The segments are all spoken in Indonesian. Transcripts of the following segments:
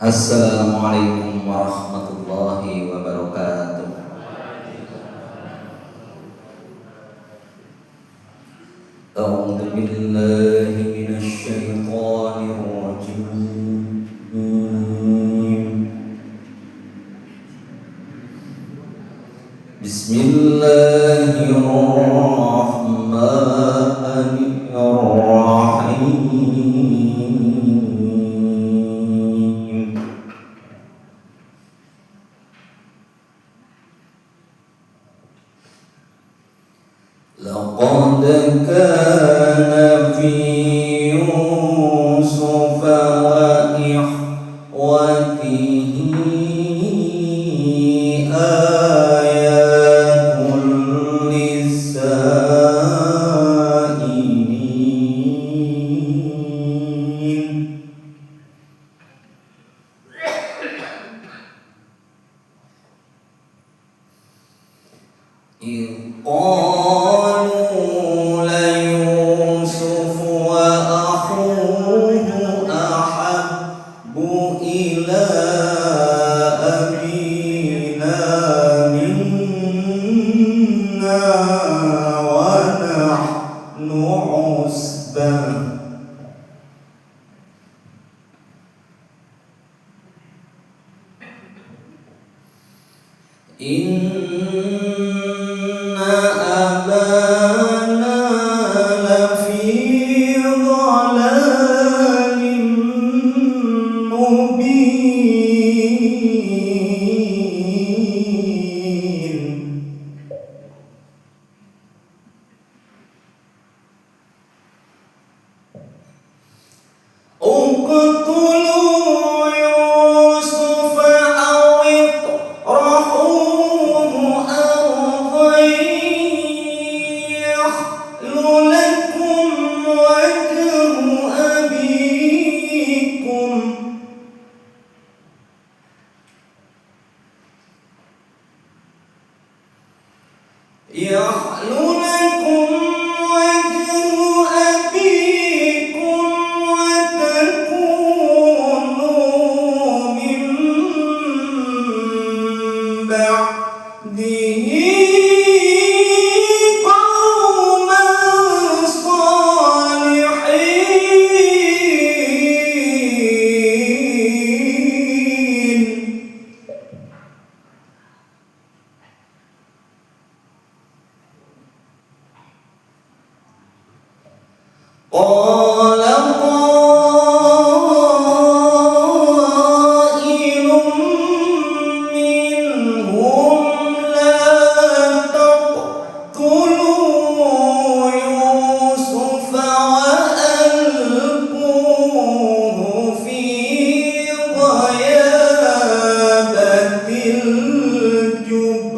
Assalamualaikum warahmatullahi wabarakatuh. A'udzu billahi minasy syaithanir rajim. Bismillahirrahmanirrahim. لقد كان في يوسف وإخوته آيات للسائلين إذ قالوا ليوسف وأخوه أحب إلى أبينا منا ونحن عصبة إن أبانا لفي ضلال مبين اقتلوا يوسف أو اطرحوه أرضا يخل لكم وجه أبيكم يخل لكم وجه أبيكم وتكونوا من بعده قوما صالحين قال قائل منهم لا تقتلوا يوسف وألقوه في غيابة الجب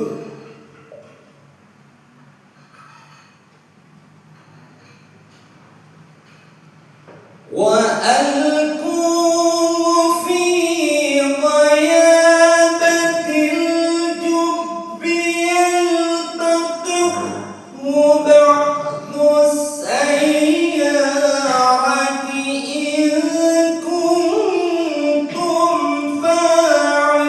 وألقوه في غيابة الجب يلتقطه بعض السيارة إن كنتم فاعلين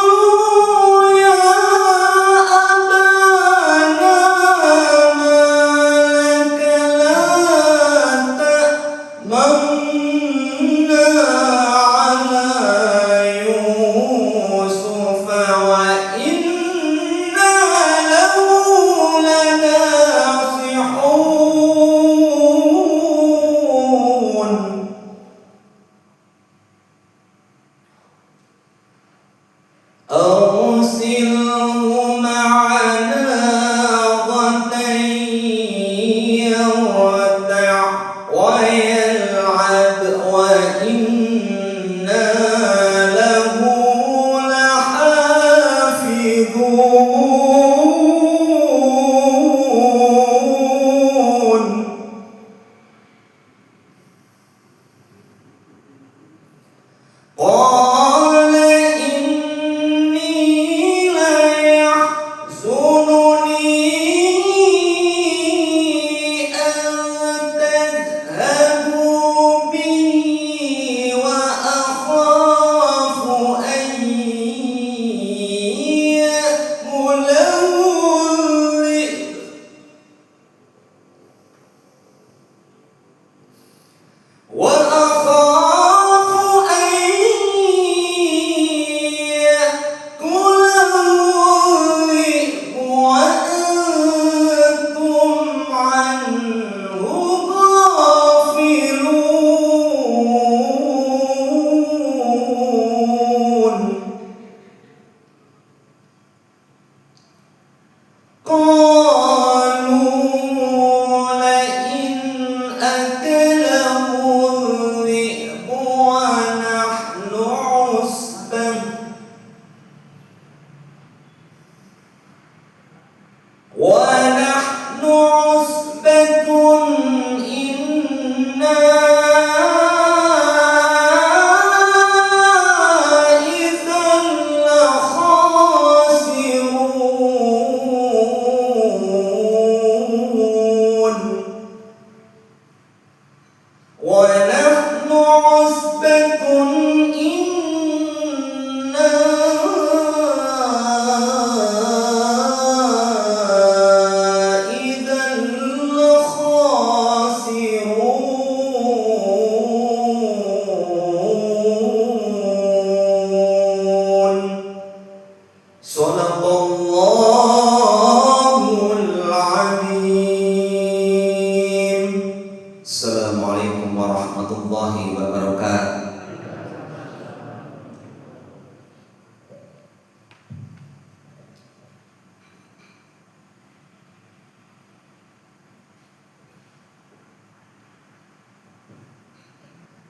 قالوا يا أبانا ما لك لا تأمنا على يوسف وإنا له لناصحون أرسله معنا غدا يرتع ويلعب وإنا له لحافظون قال إن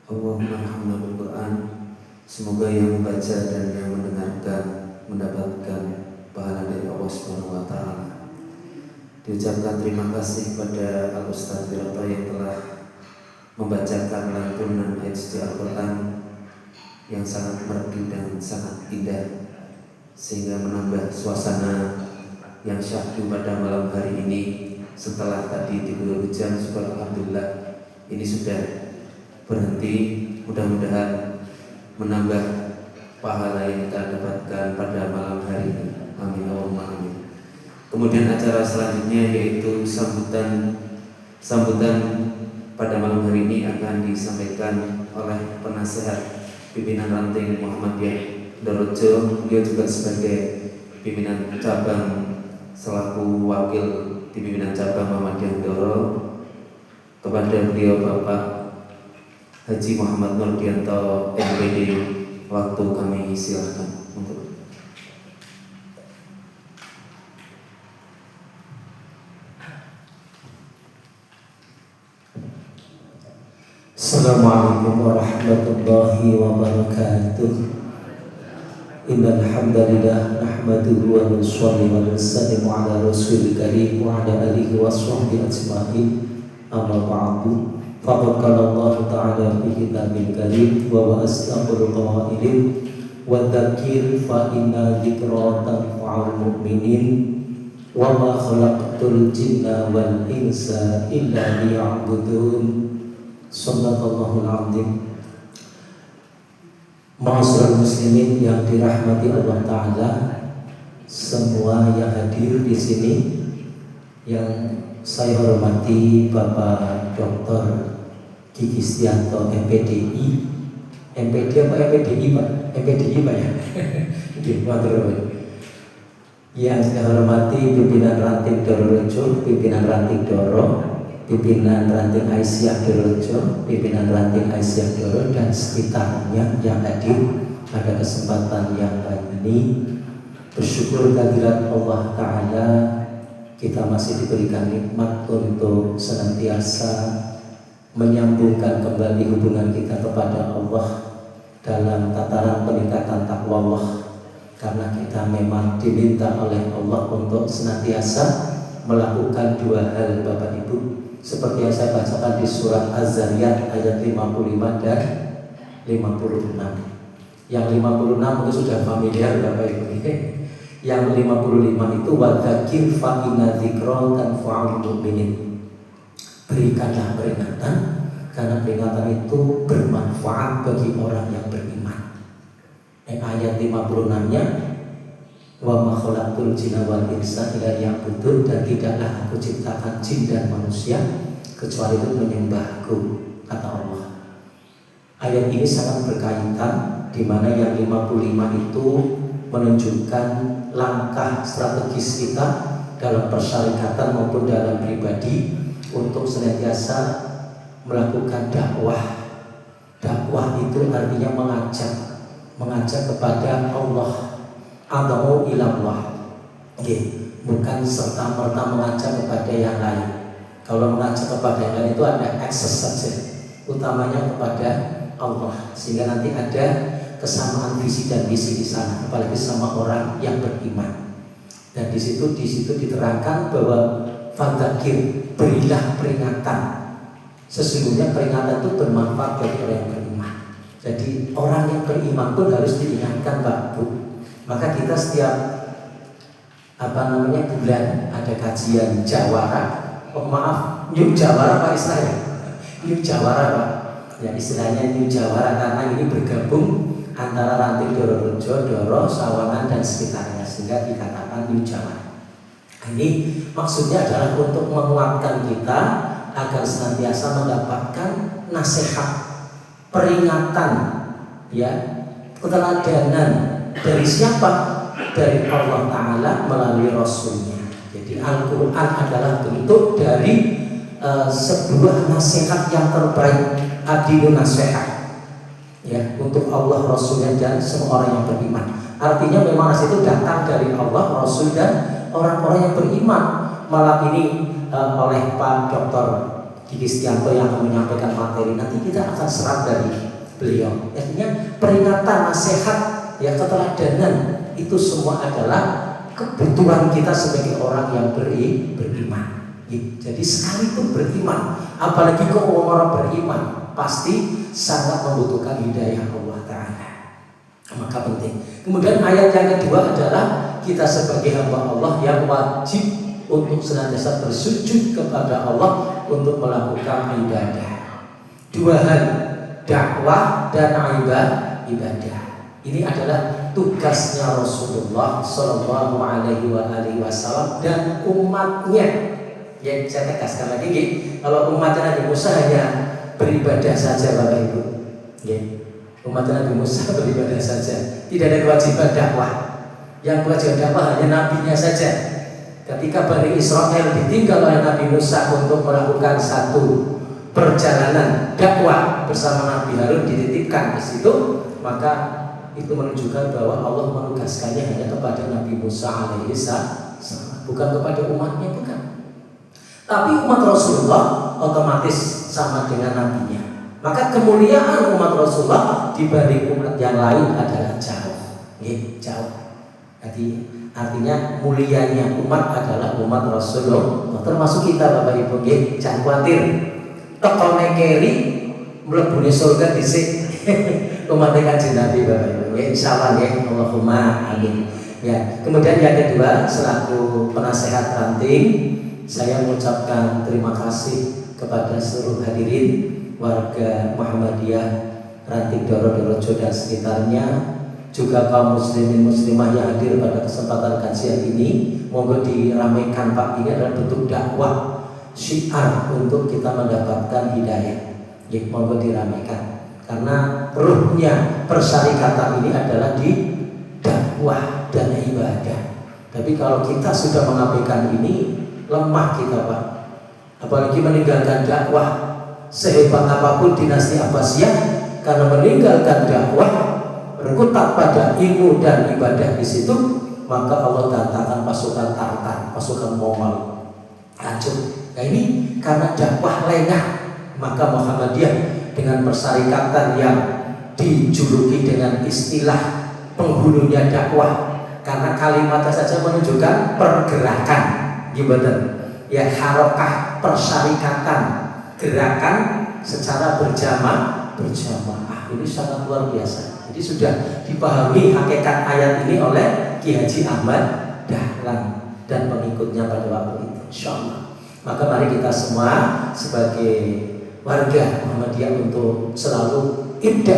Allahumma arhamna bil Quran. Semoga yang membaca dan yang mendengarkan mendapatkan pahala dari Allah Subhanahu wa taala. Diucapkan terima kasih kepada Al Ustaz Wiroto yang telah membacakan lantunan ayat suci Al-Quran yang sangat merdu dan sangat indah, sehingga menambah suasana yang syahdu pada malam hari ini. Setelah tadi diguyur hujan, syukur alhamdulillah ini sudah berhenti. Mudah-mudahan menambah pahala yang kita dapatkan pada malam hari ini. Amin Allahumma amin. Kemudian acara selanjutnya yaitu sambutan pada malam hari ini akan disampaikan oleh penasehat pimpinan ranting Muhammadiyah Dorojo. Beliau juga sebagai pimpinan cabang selaku wakil di pimpinan cabang Muhammadiyah Doro. Kepada beliau Bapak Haji Muhammad Nurdianto MPD, waktu kami silakan untuk. Assalamualaikum warahmatullahi wabarakatuh. Innal hamdalillah nahmaduhu wa nusalli wa nusallimu ala rasulil karim wa ala alihi wa sahbihi ajma'in. Amma ba'du. Faqad qala Allah ta'ala fi kitabil karim wa asdaqul qawailin wa dzakir fa inna dzikra tanfa'ul mu'minin wa ma khalaqtul jinna wal insa illa liya'budun. Shallallahul azim. Ma'asyiral muslimin yang dirahmati Allah Ta'ala, semua yang hadir di sini, yang saya hormati Bapak Dr. Kiki Stianto MPDI. MPD apa MPDI Pak? MPDI Pak ya? Yang saya hormati pimpinan ranting Dororejo, pimpinan ranting Doro, pimpinan ranting Aisyah Dororejo, pimpinan ranting Aisyah Doro dan sekitarnya yang hadir pada kesempatan yang baik ini. Bersyukur kehadirat Allah Ta'ala, kita masih diberikan nikmat untuk senantiasa menyambungkan kembali hubungan kita kepada Allah dalam tataran peningkatan takwa Allah, karena kita memang diminta oleh Allah untuk senantiasa melakukan dua hal Bapak Ibu, seperti yang saya bacakan di surat Az-Zariyat ayat 55 dan 56. Yang 56 itu sudah familiar Bapak Ibu. Yang 55 itu wadzakir fa inna dzikra tanfa'ul mu'minin. Berikanlah peringatan, karena peringatan itu bermanfaat bagi orang yang beriman. Ayat 56-nya wa ma khalaqtul jinna wal insa illa liya'budun, dan tidaklah aku ciptakan jin dan manusia kecuali untuk menyembahku, kata Allah. Ayat ini sangat berkaitan, di mana yang 55 itu menunjukkan langkah strategis kita dalam persyarikatan maupun dalam pribadi untuk senantiasa melakukan dakwah. Dakwah itu artinya mengajak kepada Allah, ad'u ilallah. Bukan serta merta mengajak kepada yang lain. Kalau mengajak kepada yang lain itu ada akses saja, utamanya kepada Allah, sehingga nanti ada kesamaan visi dan misi di sana, apalagi sama orang yang beriman. Dan di situ diterangkan bahwa fadzakir, berilah peringatan. Sesungguhnya peringatan itu bermanfaat bagi orang yang beriman. Jadi orang yang beriman pun harus diingatkan Pak Bu. Maka kita setiap bulan ada kajian jawara. New jawara Pak istilahnya. New jawara Pak. Ya istilahnya new jawara, karena ini bergabung antara ranting Dororejo, Doro, Sawangan dan sekitarnya, sehingga dikatakan new jawara. Ini maksudnya adalah untuk menguatkan kita agar senantiasa mendapatkan nasihat, peringatan, ya, keteladanan dari siapa? Dari Allah Ta'ala melalui Rasulnya. Jadi Al-Quran adalah bentuk dari sebuah nasihat yang terbaik, adilun nasihat, ya, untuk Allah, Rasulnya dan semua orang yang beriman. Artinya memang nasihat itu datang dari Allah, Rasul dan orang-orang yang beriman. Malam ini oleh Pak Dr. Kiki Stianto yang akan menyampaikan materi. Nanti kita akan serap dari beliau. Artinya peringatan, nasihat, ya keteladanan itu semua adalah kebutuhan kita sebagai orang yang beriman. Jadi sekalipun beriman, apalagi kok orang beriman, pasti sangat membutuhkan hidayah Allah Ta'ala. Maka penting. Kemudian ayat yang kedua adalah kita sebagai hamba Allah yang wajib untuk senantiasa bersujud kepada Allah untuk melakukan ibadah. Dua hal, dakwah dan ibadah. Ini adalah tugasnya Rasulullah Shallallahu Alaihi Wasallam dan umatnya. Ya, saya tegaskan lagi, kalau umatnya Nabi Musa hanya beribadah saja, Bapak Ibu. Ya, umat Nabi Musa beribadah saja, tidak ada kewajiban dakwah. Yang kewajiban dakwah hanya nabinya saja. Ketika Bani Israel ditinggal oleh Nabi Musa untuk melakukan satu perjalanan dakwah bersama Nabi Harun dititipkan di situ, maka itu menunjukkan bahwa Allah menugaskannya hanya kepada Nabi Musa alaihissalam, bukan kepada umatnya, bukan. Tapi umat Rasulullah otomatis sama dengan nabinya. Maka kemuliaan umat Rasulullah dibanding umat yang lain adalah jauh, jauh. Jadi artinya mulianya umat adalah umat Rasulullah, termasuk kita Bapak Ibu. Jangan khawatir. Tekone keri mlebune surga dhisik. Umat Kanjeng Nabi Bapak Ibu. Insyaallah ya, Allahumma amin. Ya, kemudian yang kedua, selaku penasehat ranting, saya mengucapkan terima kasih kepada seluruh hadirin warga Muhammadiyah Ranting Doro-Dorojo dan sekitarnya, juga kaum muslimin muslimah yang hadir pada kesempatan kajian ini. Monggo diramaikan Pak, ini adalah bentuk dakwah syiar untuk kita mendapatkan hidayah. Monggo diramaikan karena ruhnya persyarikatan ini adalah di dakwah dan ibadah. Tapi kalau kita sudah mengabaikan ini, lemah kita Pak. Apalagi meninggalkan dakwah. Sehebat apapun dinasti Abbasiyah, karena meninggalkan dakwah, berkutat pada ilmu dan ibadah di situ, maka Allah datangkan pasukan Tartar, pasukan Mongol, hancur. Nah ini karena dakwah lengah, maka Muhammadiyah dengan persyarikatan yang dijuluki dengan istilah penghulunya dakwah, karena kalimatnya saja menunjukkan pergerakan, gimana? Ya, harokah, persyarikatan, gerakan secara berjamaah. Ini sangat luar biasa. Jadi sudah dipahami hakikat ayat ini oleh Ki Haji Ahmad Dahlan dan pengikutnya pada waktu itu, insyaallah. Maka mari kita semua sebagai warga Muhammadiyah untuk selalu ibda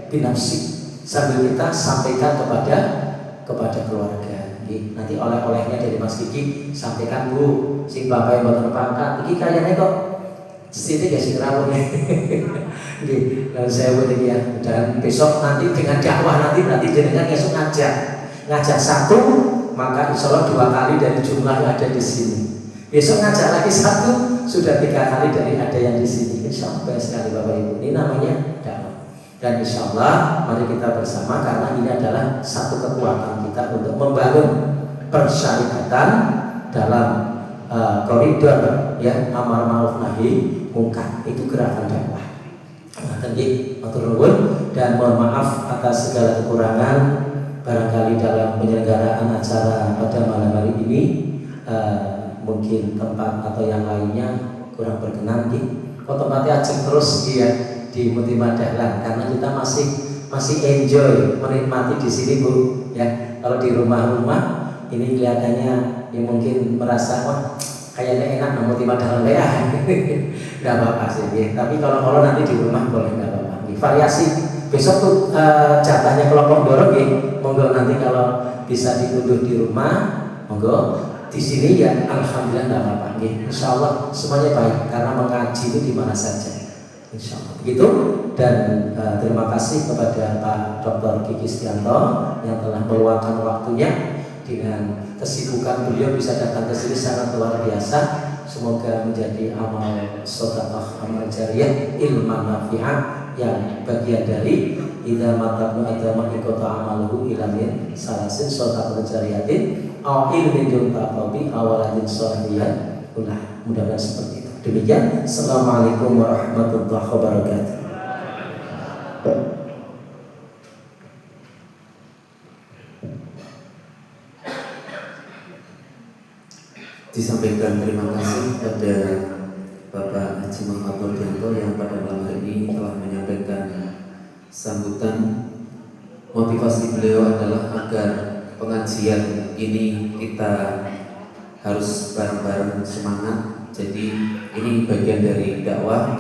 binafsi, sambil kita sampaikan kepada keluarga. Nanti oleh-olehnya dari Mas Kiki sampaikan, Bu, sing bapak yang boten pangkat iki kayaknya kok sini ya sing rawuh. Dan saya buat ya, dan besok nanti dengan dakwah nanti jenengan besok ngajak satu, maka insya Allah 2 kali dari jumlah yang ada di sini. Besok ngajak lagi satu, sudah 3 kali dari ada yang di sini. Insya Allah sekali Bapak Ibu, ini namanya dakwah. Dan insya Allah mari kita bersama, karena ini adalah satu kekuatan kita untuk membangun persyarikatan dalam koridor ya amar ma'ruf nahi mungkar. Itu gerakan dakwah. Dan mohon maaf atas segala kekurangan barangkali dalam penyelenggaraan acara pada malam hari ini. Mungkin tempat atau yang lainnya kurang berkenan kok tempatnya ajeng terus di Mutima Dahlan, karena kita masih enjoy menikmati di sini Bu ya. Kalau di rumah-rumah ini kelihatannya yang mungkin merasa wah kayaknya enak Mutima Dahlan ya. Nggak apa-apa sih ya. Tapi kalau nanti di rumah boleh, nggak apa-apa. Variasi besok tuh jatahnya kelompok dorong ya. Monggo nanti kalau bisa diunduh di rumah, monggo. Di sini ya alhamdulillah nggak apa-apa. Insya Allah semuanya baik, karena mengaji itu di mana saja. Insya Allah begitu. Dan terima kasih kepada Pak Dr. Kiki Stianto yang telah meluangkan waktunya. Dengan kesibukan beliau bisa datang ke sini sangat luar biasa. Semoga menjadi amal sedekah, amal jariyah, ilman nafi'ah yang bagian dari idza matabnu adama ikota amaluhu ilamin salasin sedekah jariyatin au ilmin yuntaqabi awaladin sholihin. Mudah-mudahan seperti itu. Demikian, Assalamualaikum warahmatullahi wabarakatuh. Disampaikan terima kasih pada Bapak Haji Muhammad Nurdianto yang pada malam hari ini telah menyampaikan sambutan. Motivasi beliau adalah agar pengajian ini kita harus bareng-bareng semangat. Jadi ini bagian dari dakwah.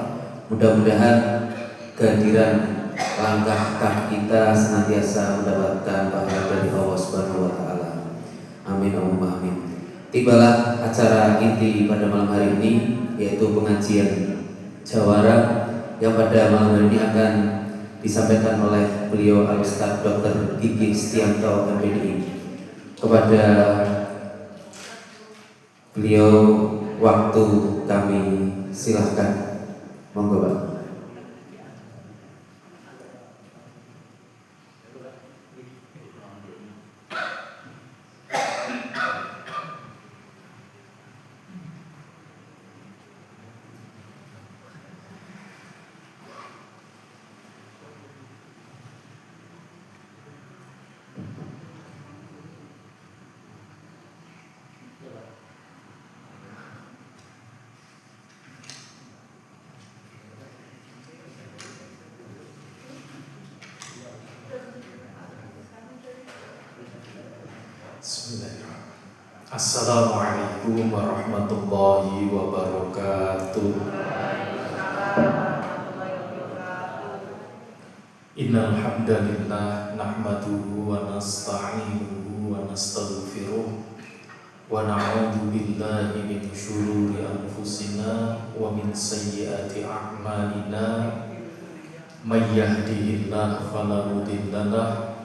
Mudah-mudahan kehadiran langkah kaki kita senantiasa mendapatkan pahala dari Allah Subhanahu wa taala. Amin Allahumma amin. Tibalah acara inti pada malam hari ini, yaitu pengajian jawara yang pada malam hari ini akan disampaikan oleh beliau Al-Ustaz Dr. Gigi Setianto MPDI. Kepada beliau waktu kami silahkan, monggo Pak. Bismillahirrahmanirrahim. Assalamualaikum warahmatullahi wabarakatuh. Innal hamdalillah nahmaduhu wa nasta'inuhu wa nastaghfiruh wa na'udzu billahi min shururi anfusina wa min sayyiati a'malina. May yahdihillahu fala mudilla lahu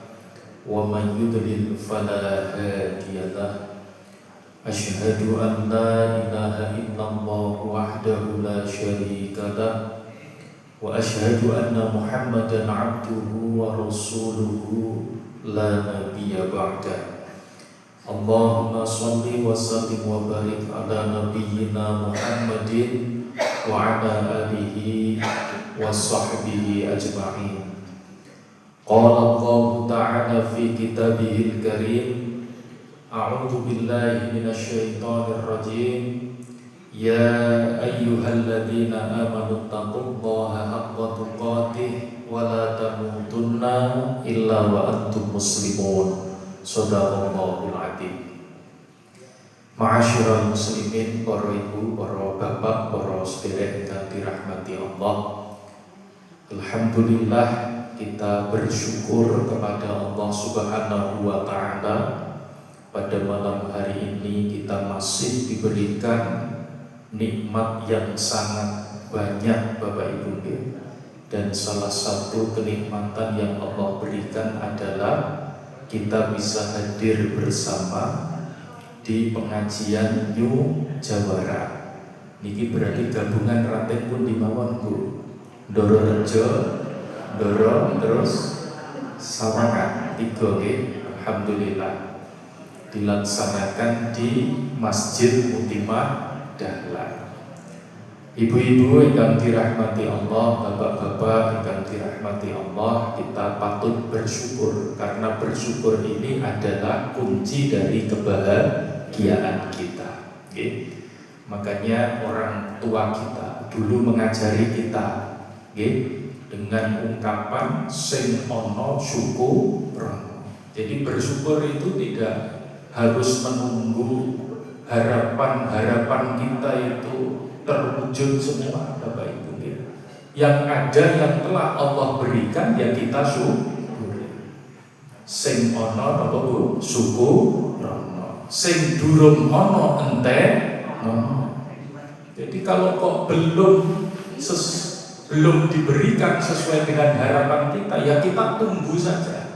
wa man yudlil fala hadiya lahu. Asyhadu an la ilaha illallah wahdahu la syarika lahu wa asyhadu anna Muhammadan abduhu wa rasuluhu la nabiyya ba'da. Allahumma shalli wa sallim wa barik ala nabiyyina Muhammadin wa ala alihi wa sahbihi ajma'in. Qala Allah Ta'ala fi kitabihil karim, a'udzu billahi minasy syaithanir rajim. Ya ayyuhalladzina amanu taqullaha haqqa tuqatih wa la tamutunna illa wa antum muslimun. Shadaqallahul adzim. Ma'asyiral muslimin, para ibu, para bapak, para sedherek ingkang dirahmati Allah. Alhamdulillah, kita bersyukur kepada Allah Subhanahu wa taala. Pada malam hari ini kita masih diberikan nikmat yang sangat banyak Bapak Ibu. Dan salah satu kenikmatan yang Allah berikan adalah kita bisa hadir bersama di pengajian New Jawara. Niki berarti gabungan ranting pun di mawon Bu. Doro Rejo, Doro terus Sawangan, 3 alhamdulillah dilaksanakan di Masjid Mutimah Dahlan. Ibu-ibu yang dirahmati Allah, bapak-bapak yang dirahmati Allah, kita patut bersyukur karena bersyukur ini adalah kunci dari kebahagiaan kita. Makanya orang tua kita dulu mengajari kita dengan ungkapan sing ono syukur. Jadi bersyukur itu tidak harus menunggu harapan-harapan kita itu terwujud semua Bapak Ibu. Yang ada yang telah Allah berikan ya kita syukuri. Sing ono apa Bu? Syukur. Sing durung ono ente ono. Jadi kalau kok belum diberikan sesuai dengan harapan kita, ya kita tunggu saja.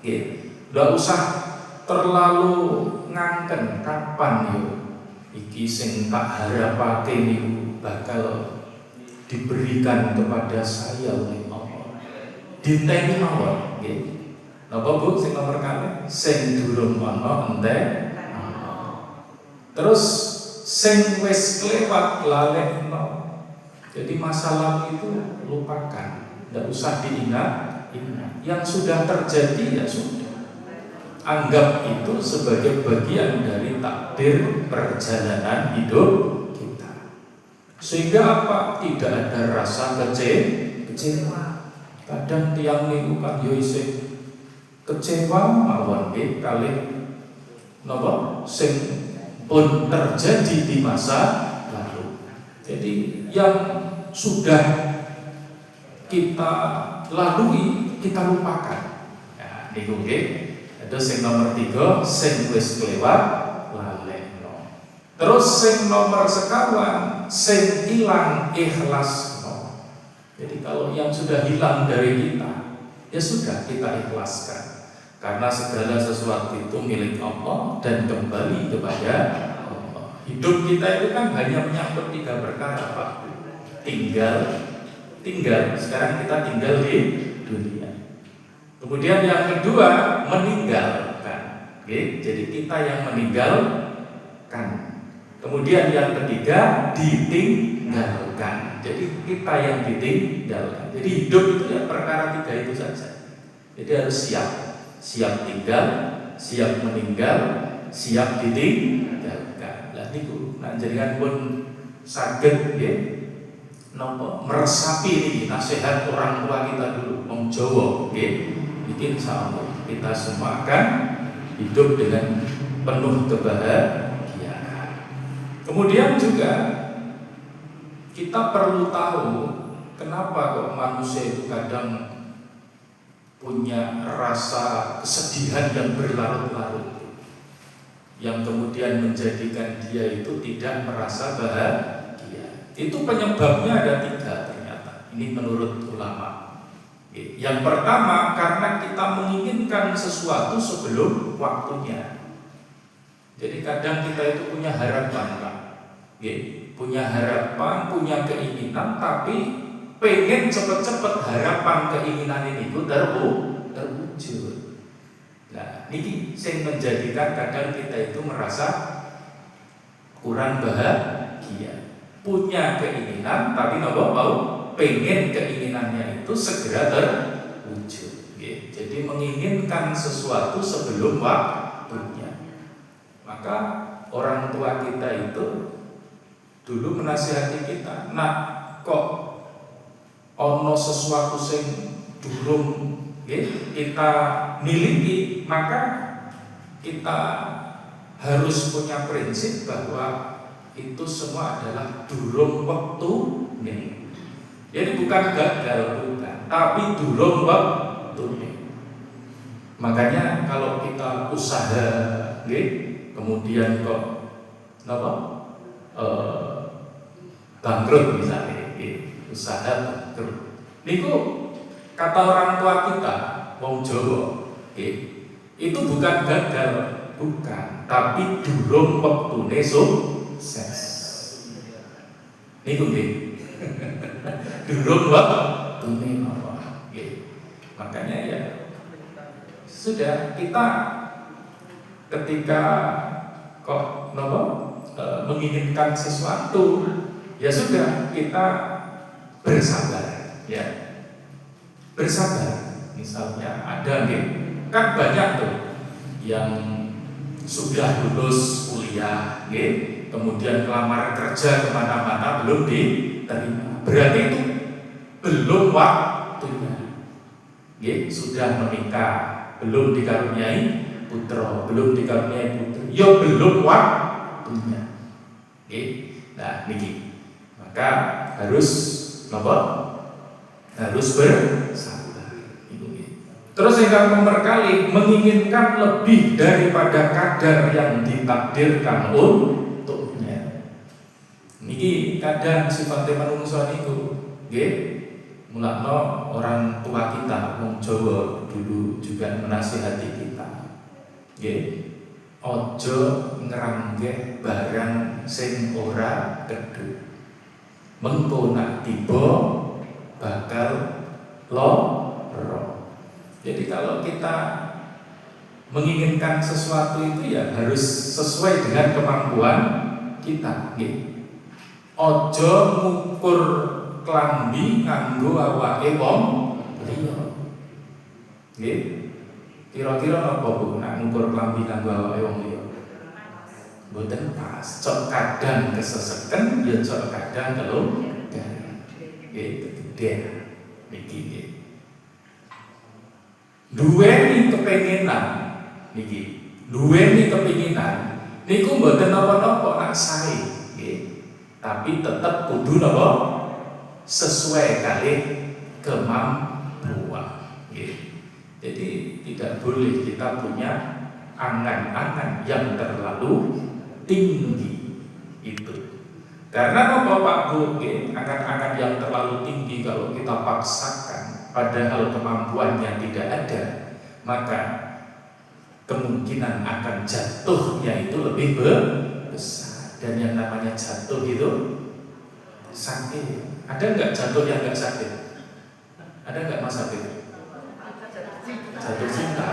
Nggak usah terlalu nganten kapan yo iki sing tak harapake niku bakal diberikan kepada saya oleh Allah. Dinteni mawon nggih. Napa Bu sing nomor kalih? Sing durung ana entek. Terus sing wis kelewat lalekno. Jadi masa lalu itu lupakan, tidak usah diingat. Yang sudah terjadi ya sudah, anggap itu sebagai bagian dari takdir perjalanan hidup kita. Sehingga apa? Tidak ada rasa kecewa. Kadang tiang niku kan yo isih kecewa mawon nggih kalih napa sing pun terjadi di masa lalu. Jadi yang sudah kita lalui kita lupakan. Ya, niku nggih. Terus sing nomor 3 sing wis kelewat lalekno. Terus sing nomor sekawan sing ilang ikhlasno. Jadi kalau yang sudah hilang dari kita, ya sudah kita ikhlaskan. Karena segala sesuatu itu milik Allah dan kembali kepada Allah. Hidup kita itu kan hanya menyangkut 3 perkara, Pak. Tinggal. Sekarang kita tinggal di dunia. Kemudian yang kedua meninggalkan. Oke, jadi kita yang meninggalkan. Kemudian yang ketiga ditinggalkan. Jadi kita yang ditinggalkan. Jadi hidup itu ya perkara 3 itu saja. Jadi harus siap tinggal, siap meninggal, siap ditinggalkan. Lah niku nek jenengan pun saged nggih napa meresapi niki nasihat orang tua kita dulu wong Jawa nggih. Iki insyaallah kita semua akan hidup dengan penuh kebahagiaan. Kemudian juga kita perlu tahu kenapa kok manusia itu kadang punya rasa kesedihan yang berlarut-larut, yang kemudian menjadikan dia itu tidak merasa bahagia. Itu penyebabnya ada 3 ternyata. Ini menurut ulama. Yang pertama karena kita menginginkan sesuatu sebelum waktunya. Jadi kadang kita itu punya harapan, Pak. Punya harapan, punya keinginan, tapi pengen cepet-cepet harapan keinginan ini itu terwujud. Nah, ini yang menjadikan kadang kita itu merasa kurang bahagia. Punya keinginan, tapi mau pengen keinginannya itu segera terwujud. Jadi menginginkan sesuatu sebelum waktunya. Maka orang tua kita itu dulu menasihati kita, nak kok ono sesuatu sing durung kita miliki, maka kita harus punya prinsip bahwa itu semua adalah durung waktu nih. Jadi bukan gagal, bukan, tapi durung waktu nih. Makanya kalau kita usaha, kemudian kok bangkrut misalnya, usaha bangkrut. Niku kata orang tua kita, wong Jawa, itu bukan gagal, bukan, tapi durung waktune sukses. Niku nggih. Durung waktune apa? Makanya ya sudah, kita ketika kok menginginkan sesuatu, ya sudah kita bersabar, ya bersabar. Misalnya ada kan banyak tuh yang sudah lulus kuliah, kemudian kelamar kerja kemana-mana belum diterima, berarti itu belum waktunya. Sudah menikah belum dikaruniai putra, belum dikaruniai putri, ya belum waktunya. Nah niki, maka harus harus bersabar. Terus yang nomor kali menginginkan lebih daripada kadar yang ditakdirkan untuknya. Niki kadang sifatnya manungsa niku, mulakno orang tua kita wong Jawa dulu juga menasihati kita. Ojo ngranggeh barang sing ora kedhu. Mengko nak tiba bakal lara. Jadi kalau kita menginginkan sesuatu itu ya harus sesuai dengan kemampuan kita nggih. Aja ngukur klambi nganggo awake wong liya. Nggih. Kira-kira napa Bu nek ngukur klambi nganggo awake wong liya? Mboten pas. Cok kadang keseseken, ya cok kadang kelonggaran. Nggih, kedhen niki nggih. Duweni kepengenan niki. Duweni kepinginan niku mboten napa-napa nak sae nggih. Tapi tetap kudu napa sesuai kali kemampuan nggih. Jadi tidak boleh kita punya angan-angan yang terlalu tinggi itu. Karena apa Pak Bu, angan-angan yang terlalu tinggi kalau kita paksakan padahal kemampuannya tidak ada, maka kemungkinan akan jatuhnya itu lebih besar. Dan yang namanya jatuh itu sakit. Ada nggak jatuh yang nggak sakit? Ada nggak Mas Habib? Jatuh cinta.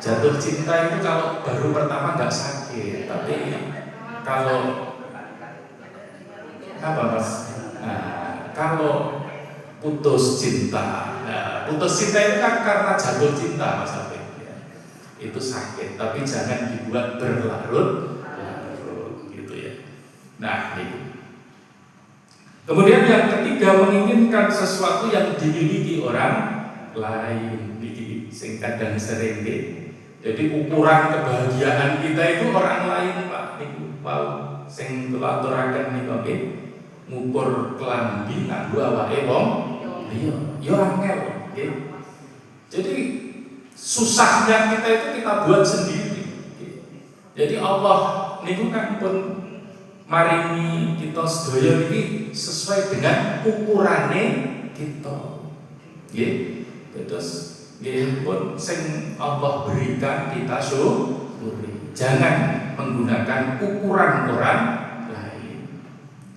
Jatuh cinta itu kalau baru pertama nggak sakit, tapi kalau apa Mas? Nah, kalau putus cinta, putus cinta itu kan karena jatuh cinta Mas Habib, ya. Itu sakit, tapi jangan dibuat berlarut-larut, gitu ya. Nah, itu. Kemudian yang ketiga, menginginkan sesuatu yang dimiliki orang lain, iki sing kadang sering nggih. Jadi ukuran kebahagiaan kita itu orang lain Pak niku mau sing kula aturaken niku nggih. Ngukur klambi nganggo awake wong liya ya angel nggih. Jadi susahnya kita itu kita buat sendiri. Jadi Allah niku kan pun maringi kita sedaya iki sesuai dengan ukurane kita. Nggih. Terus nggih pun sing Allah berikan kita syukuri. Jangan menggunakan ukuran orang lain.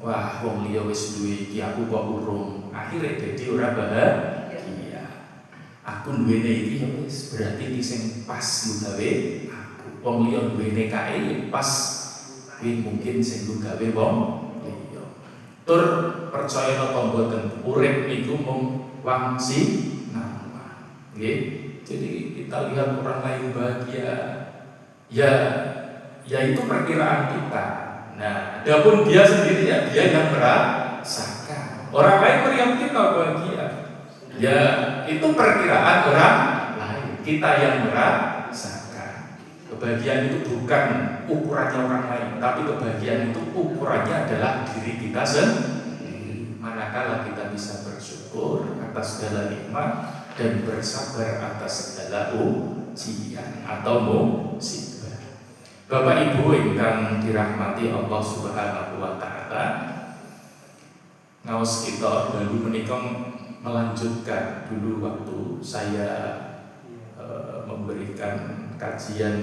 Wah, wong liya wis duwe iki aku kok urung. Akhire dadi ora bahagia. Aku duwene iki ya wis berarti iki sing pas gawe aku. Wong liya duwene kae ya pas kuwi mungkin sing gawe wong liya. Tur percaya napa mboten urip niku mung wangsi nggih. Jadi kita lihat orang lain bahagia, ya itu perkiraan kita. Nah, adapun dia sendiri ya dia yang merasakan. Orang lain meriam kita bahagia, ya itu perkiraan orang lain. Kita yang merasakan. Kebahagiaan itu bukan ukurannya orang lain, tapi kebahagiaan itu ukurannya adalah diri kita sendiri. Manakala kita bisa bersyukur atas segala nikmat dan bersabar atas segala ujian atau musibah. Bapak Ibu ingkang dirahmati Allah Subhanahu wa taala, ngaos kita lalu menika melanjutkan dulu waktu saya memberikan kajian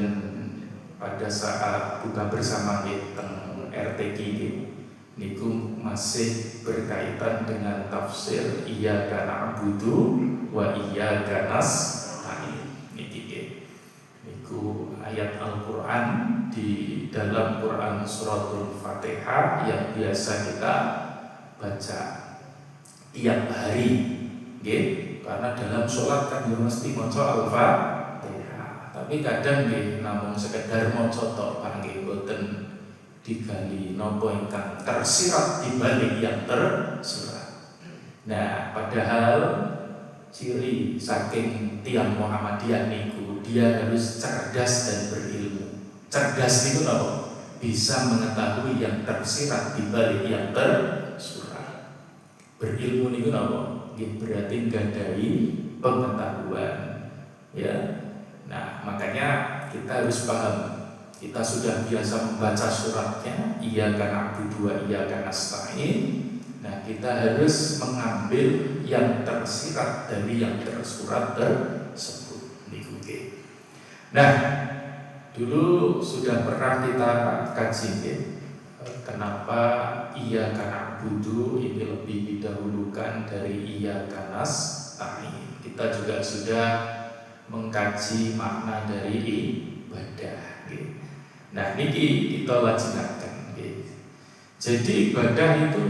pada saat buka bersama teng RTQ niku masih berkaitan dengan tafsir iyyaka na'budu wa iyyaka nasta'in. Niku ayat Al-Qur'an di dalam Quran suratul Fatihah yang biasa kita baca tiap hari, nggih. Karena dalam sholat kan yo mesti maca Al-Fatihah. Tapi kadang nggih namung sekedar maca tok panggih boten digali napa ingkang tersirat di balik yang tersurat. Nah, padahal ciri saking tiang Muhammadiyah niku dia harus cerdas dan berilmu. Cerdas niku napa? Bisa mengetahui yang tersirat di balik yang tersurat. Berilmu niku napa? Berarti nggadahi pengetahuan. Ya. Nah, makanya kita harus paham. Kita sudah biasa membaca suratnya iyyaka na'budu wa iyyaka nasta'in. Nah, kita harus mengambil yang tersirat dari yang tersurat tersebut. Nah, dulu sudah pernah kita kaji kenapa iyyaka na'budu ini lebih didahulukan dari iyyaka nasta'in. Kita juga sudah mengkaji makna dari ibadah. Nah niki kita lajengaken nggih. Jadi ibadah itu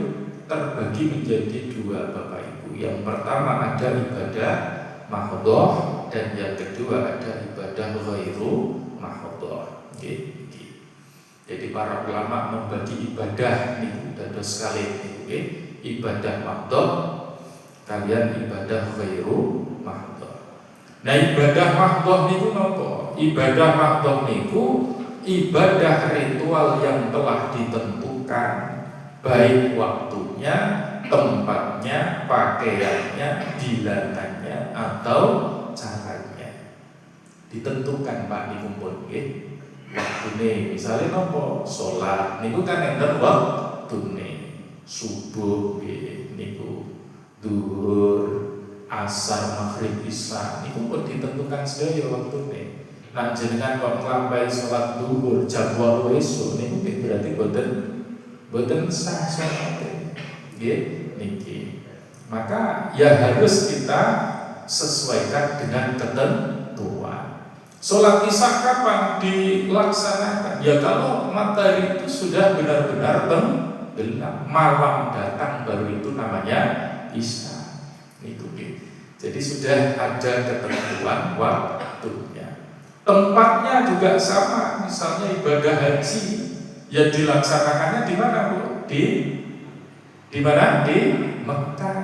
terbagi menjadi dua Bapak Ibu. Yang pertama ada ibadah mahdhah dan yang kedua ada ibadah ghairu mahdhah. Nggih. Jadi para ulama membagi ibadah niku dados kalih nggih. Ibadah mahdhah kalian ibadah ghairu mahdhah. Nah ibadah mahdhah niku napa? Ibadah mahdhah niku ibadah ritual yang telah ditentukan, baik waktunya, tempatnya, pakaiannya, bilangannya atau caranya. Ditentukan Pak dikumpul nggih. Waktune misalnya napa? Salat niku kan enten waktune. Subuh nggih niku, zuhur, asar, maghrib, isya niku pun ditentukan sedaya waktune. Nah jenengan kok nglampahi salat zuhur jam 8 esuk niku berarti boten sah salate. Nggih niki. Maka ya harus kita sesuaikan dengan ketentuan. Salat isya kapan dilaksanakan? Ya kalau matahari itu sudah benar-benar tenggelam, malam datang baru itu namanya isya. Niku nggih. Jadi sudah ada ketentuan waktunya. Tempatnya juga sama, misalnya ibadah haji yang dilaksanakannya di mana Bu? Di mana? Di Mekah.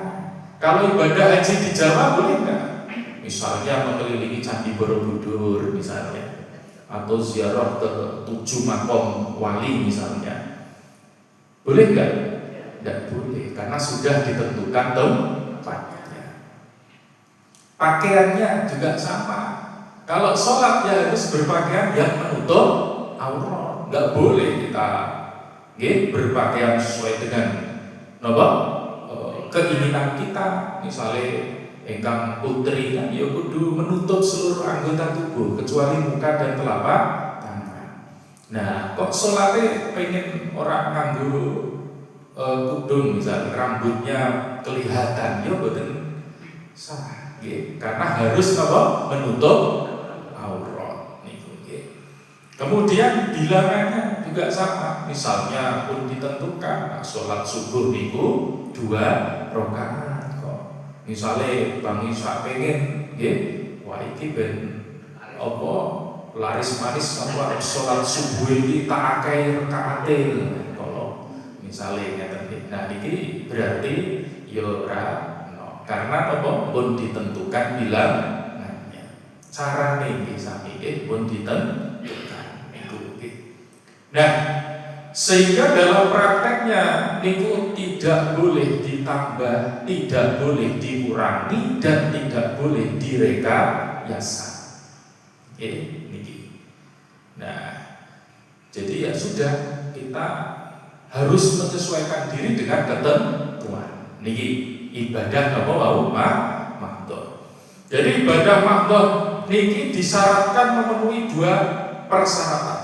Kalau ibadah haji di Jawa boleh nggak? Misalnya mengelilingi Candi Borobudur misalnya, atau ziarah ke 7 makom wali misalnya, boleh nggak? Nggak boleh, karena sudah ditentukan tempatnya. Pakaiannya juga sama. Kalau sholat ya harus berpakaian yang menutup aurat. Nggak boleh kita berpakaian sesuai dengan keinginan kita. Misalnya ingkang putri kan ya kudu menutup seluruh anggota tubuh kecuali muka dan telapak tangan. Nah, kok sholatnya pengen orang nganggo kudung misalnya rambutnya kelihatan, ya boten sah. Karena harus menutup aurat niku nggih. Kemudian bilangannya juga sama. Misalnya pun ditentukan salat subuh niku 2 rakaat kok. Misale Bang Isa pengen nggih, wah iki ben apa laris manis apa salat subuh iki tak akeh rakaate kalau misale ngeten nggih. Nah niki berarti ya ora karena apa pun ditentukan bilangannya. Carane nggih sami pun ditentukan niku nggih. Nah, sehingga dalam prakteknya niku tidak boleh ditambah, tidak boleh dikurangi dan tidak boleh direkayasa. Niki. Nah, jadi ya sudah kita harus menyesuaikan diri dengan ketentuan. Niki ibadah apa wau mahdhah. Jadi ibadah mahdhah niki disyaratkan memenuhi 2 persyaratan.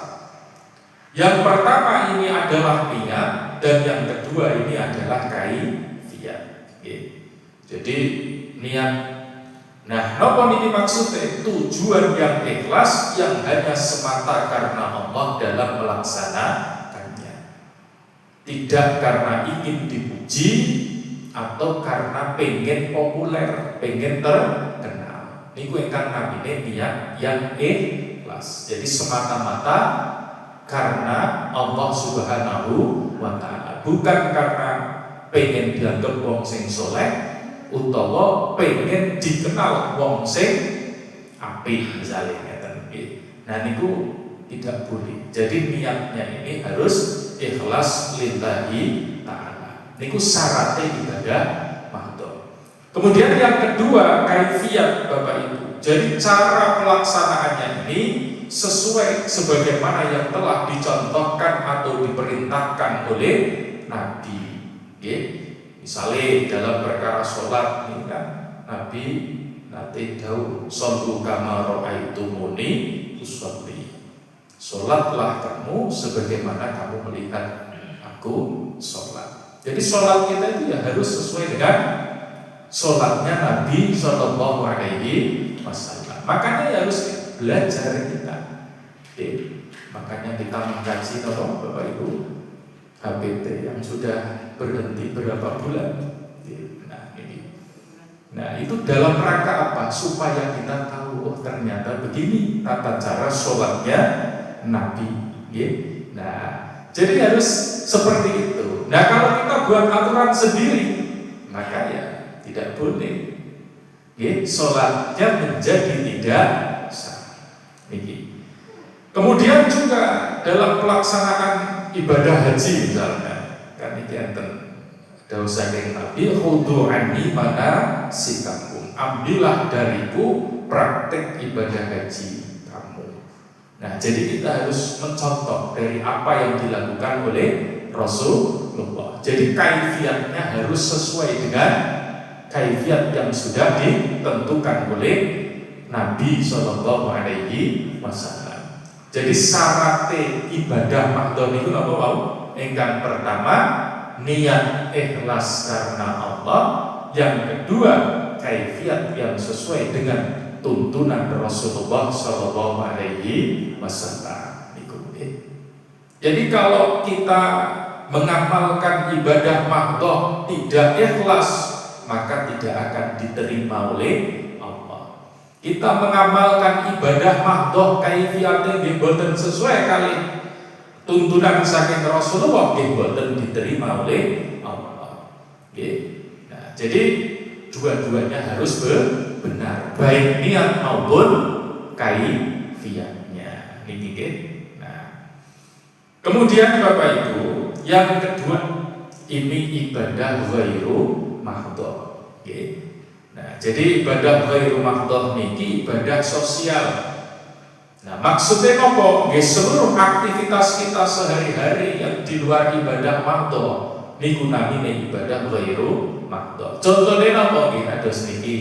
Yang pertama ini adalah niat dan yang kedua ini adalah kaifiyah. Jadi niat. Nah, napa niki maksudnya? Tujuan yang ikhlas yang hanya semata karena Allah dalam melaksanakannya. Tidak karena ingin dipuji atau karena pengen populer, pengen terkenal. Niku ingkang namine niat yang ikhlas. Jadi semata-mata karena Allah Subhanahu wa taala, bukan karena pengen dianggap wong sing soleh utawa pengen dikenal wong sing apik misalnya ngeten nggih. Nah niku tidak boleh. Jadi niatnya ini harus ikhlas lillahi ta'ala. Niku syaratnya ibadah mahdhah. Kemudian yang kedua kaifiyat Bapak Ibu. Jadi cara pelaksanaannya ini sesuai sebagaimana yang telah dicontohkan atau diperintahkan oleh Nabi. Misalnya dalam perkara sholat ini kan Nabi nate dawuh shollu kama ra'aitumuni usolli. Sholatlah kamu sebagaimana kamu melihat aku sholat. Jadi sholat kita itu ya harus sesuai dengan sholatnya Nabi Shallallahu Alaihi Wasallam. Makanya ya harus belajar kita. Oke, makanya kita mengkaji Bapak Ibu HPT yang sudah berhenti berapa bulan. Nah ini, nah itu dalam rangka apa? Supaya kita tahu oh ternyata begini tata cara sholatnya Nabi. Nah jadi harus seperti itu. Nah kalau kita buat aturan sendiri, maka ya tidak boleh. Sholatnya menjadi tidak sah. Kemudian juga dalam pelaksanaan ibadah haji misalnya, kan ini enten dawuh saking Nabi khudu anni manasikakum, ambillah dariku praktek ibadah haji kamu. Nah, jadi kita harus mencontoh dari apa yang dilakukan oleh Rasulullah. Jadi kaifiatnya harus sesuai dengan kaifiat yang sudah ditentukan oleh Nabi Shallallahu Alaihi Wasallam. Jadi syarat ibadah mahdhon itu apa mau? Yang pertama niat ikhlas karena Allah. Yang kedua kaifiat yang sesuai dengan tuntunan Rasulullah Shallallahu Alaihi Wasallam. Jadi kalau kita mengamalkan ibadah mahdhon tidak ikhlas, maka tidak akan diterima oleh Allah. Kita mengamalkan ibadah mahdhon kaifiate nggih boten sesuai kali tuntunan saking Rasulullah nggih boten diterima oleh Allah. Nah, jadi dua-duanya harus benar, baik niat maupun kaifiatnya. Niki nggih. Nah, kemudian Bapak Ibu, yang kedua ini ibadah ghairu mahdhon. Nah, jadi ibadah ghairu mahdhon niki ibadah sosial. Nah, maksudnya apa? Seluruh aktivitas kita sehari-hari yang di luar ibadah mahdhon niku namine ibadah ghairu mahdhon. Contohnya apa? Kados niki.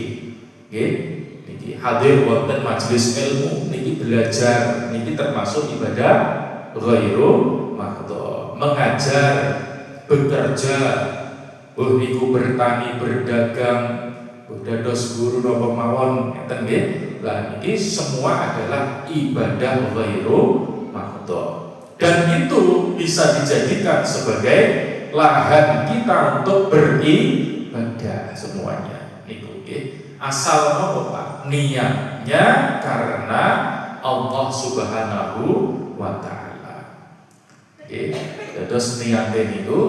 Niki hadir wonten majelis ilmu, niki belajar, niki termasuk ibadah ghairu mahdhon. Mengajar, bekerja, niku bertani, berdagang, dados guru napa mawon ngeten nggih. Lah iki semua adalah ibadah ghairu mahdhon. Dan itu bisa dijadikan sebagai lahan kita untuk beribadah semuanya. Niku nggih. Asal napa Pak? Niatnya karena Allah Subhanahu wa taala. Nggih. Dados niate niku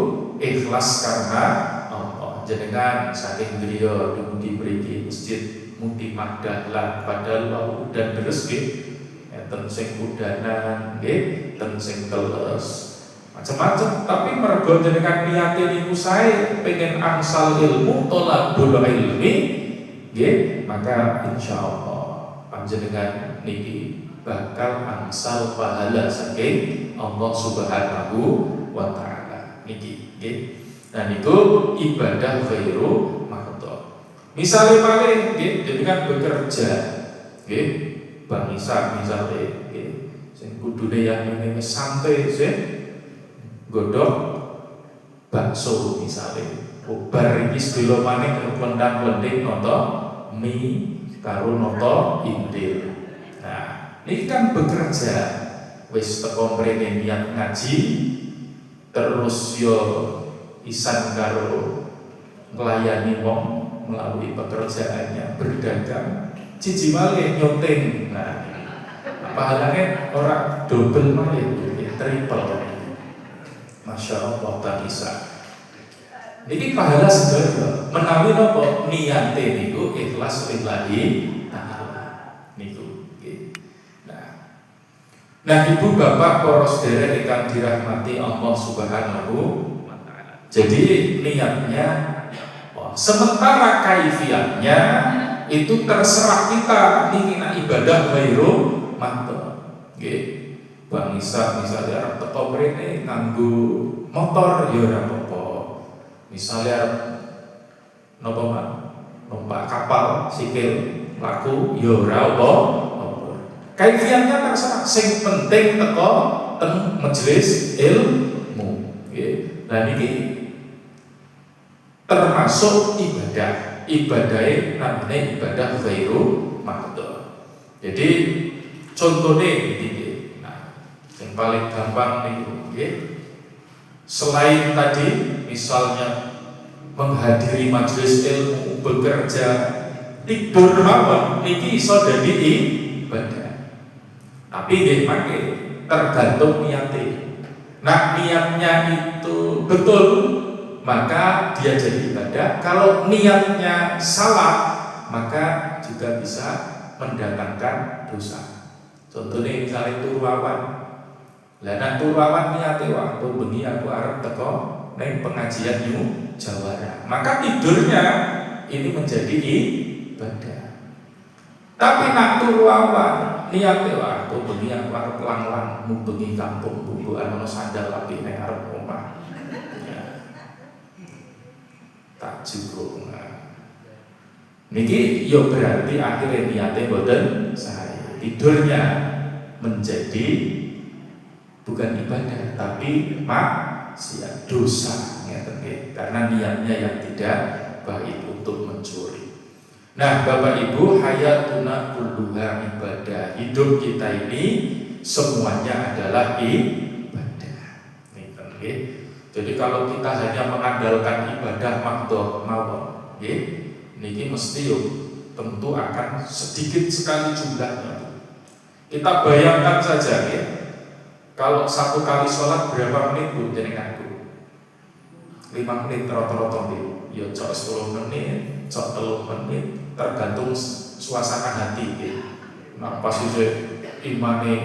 ikhlas karena Allah. Jenengan saking griya diberi masjid Muti Mahdahlah padahal dan terus nggih enten sing udanan nggih, enten sing teles macam-macam, tapi mergo jenengan niate niku sae pengen angsal ilmu, tolabul ilmi nggih, maka insyaallah panjenengan niki bakal angsal pahala saking Allah Subhanahu wa taala niki nggih. Dan itu ibadah ghairu mahdhon. Misalnya paling jenengan bekerja nggih, Bang Isa misalnya nggih, sing kudune yang ngene santai sih godhog bakso misalnya. Bar iki sedelo maneh klendang-klending nata mie karo nata intil. Nah, ini kan bekerja wis teko mrene niat ngaji terus yo isan karo melayani wong melalui pekerjaannya, berdagang, ciji malih nyuting. Nah, pahalanya orang double malih, triple. Masya Allah tak bisa. Niki pahala sedaya menawi napa niate niku ikhlas lillahi taala niku. Nah, Ibu Bapak para sedherek ingkang dirahmati Allah Subhanahu wa taala. Jadi niatnya sementara kaifiatnya itu terserah kita niki ibadah ghairu mahdhon. Nggih. Bang Isa misalnya arep teko mrene nganggo motor ya ora apa-apa. Misalnya napa Pak? Numpak kapal sikil laku ya ora apa-apa. Kaifiatnya terserah, sing penting teko teng majelis ilmu. Nggih. Lah niki termasuk ibadah. Ibadahe namanya ibadah ghairu mahdhon. Jadi contohnya iki. Nah, Yang paling gampang niku nggih. Selain tadi misalnya menghadiri majelis ilmu, bekerja, tidur mawon niki iso dadi ibadah. Tapi nggih mangke tergantung niate. Nah, niatnya itu betul, maka dia jadi ibadah. Kalau niatnya salah, maka juga bisa mendatangkan dosa. Contohnya misalnya turu awan. Lah nek turu awan niate waktu bengi aku arep teko ning pengajian Jawara. Maka tidurnya ini menjadi ibadah. Tapi nak turu awan niate waktu bengi aku arep lang-lang bengi kampung bubukan ono sandal apik ning arep omah. Ya. Tak cukup. Niki yo berarti akhirnya niate boten sahih. Tidurnya menjadi bukan ibadah tapi maksiat, dosa karena niatnya yang tidak baik untuk mencuri. Nah, Bapak Ibu, hayatuna kulluha ibadah. Hidup kita ini semuanya adalah ibadah. Jadi kalau kita hanya mengandalkan ibadah makdoh mawon, niki mesti tentu akan sedikit sekali jumlahnya. Kita bayangkan saja kalau satu kali sholat berapa menit Bu jenenganku? 5 menit rata-rata ya cok 10 menit, cok 3 menit, tergantung suasana hati. Nah pas itu imane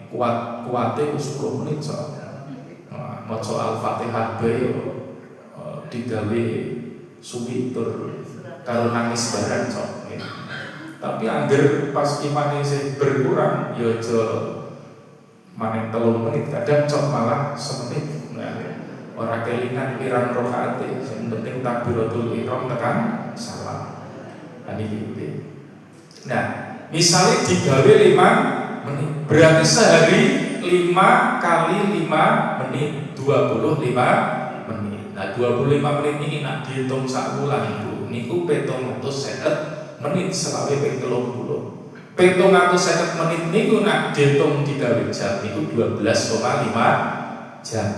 kuatnya 10 menit cok. Nah, maca Al-Fatihah digawe suwi tur karo nangis bareng cok. Tapi angger pas imane sing berkurang ya aja maning 3 menit, kadang cok malah semenit. Nah, ora kelingan pirang rakaat, sing penting takbiratul ihram tekan salam. Nah niki. Nah, misalnya digawe 5 menit, berarti sehari 5 kali 5 menit 25 menit. Nah, 25 menit ini nak dihitung sak wulan Ibu. Niku 750 menit selawe ping 30. 750 menit niku nak dihitung digawe jam niku 12,5 jam.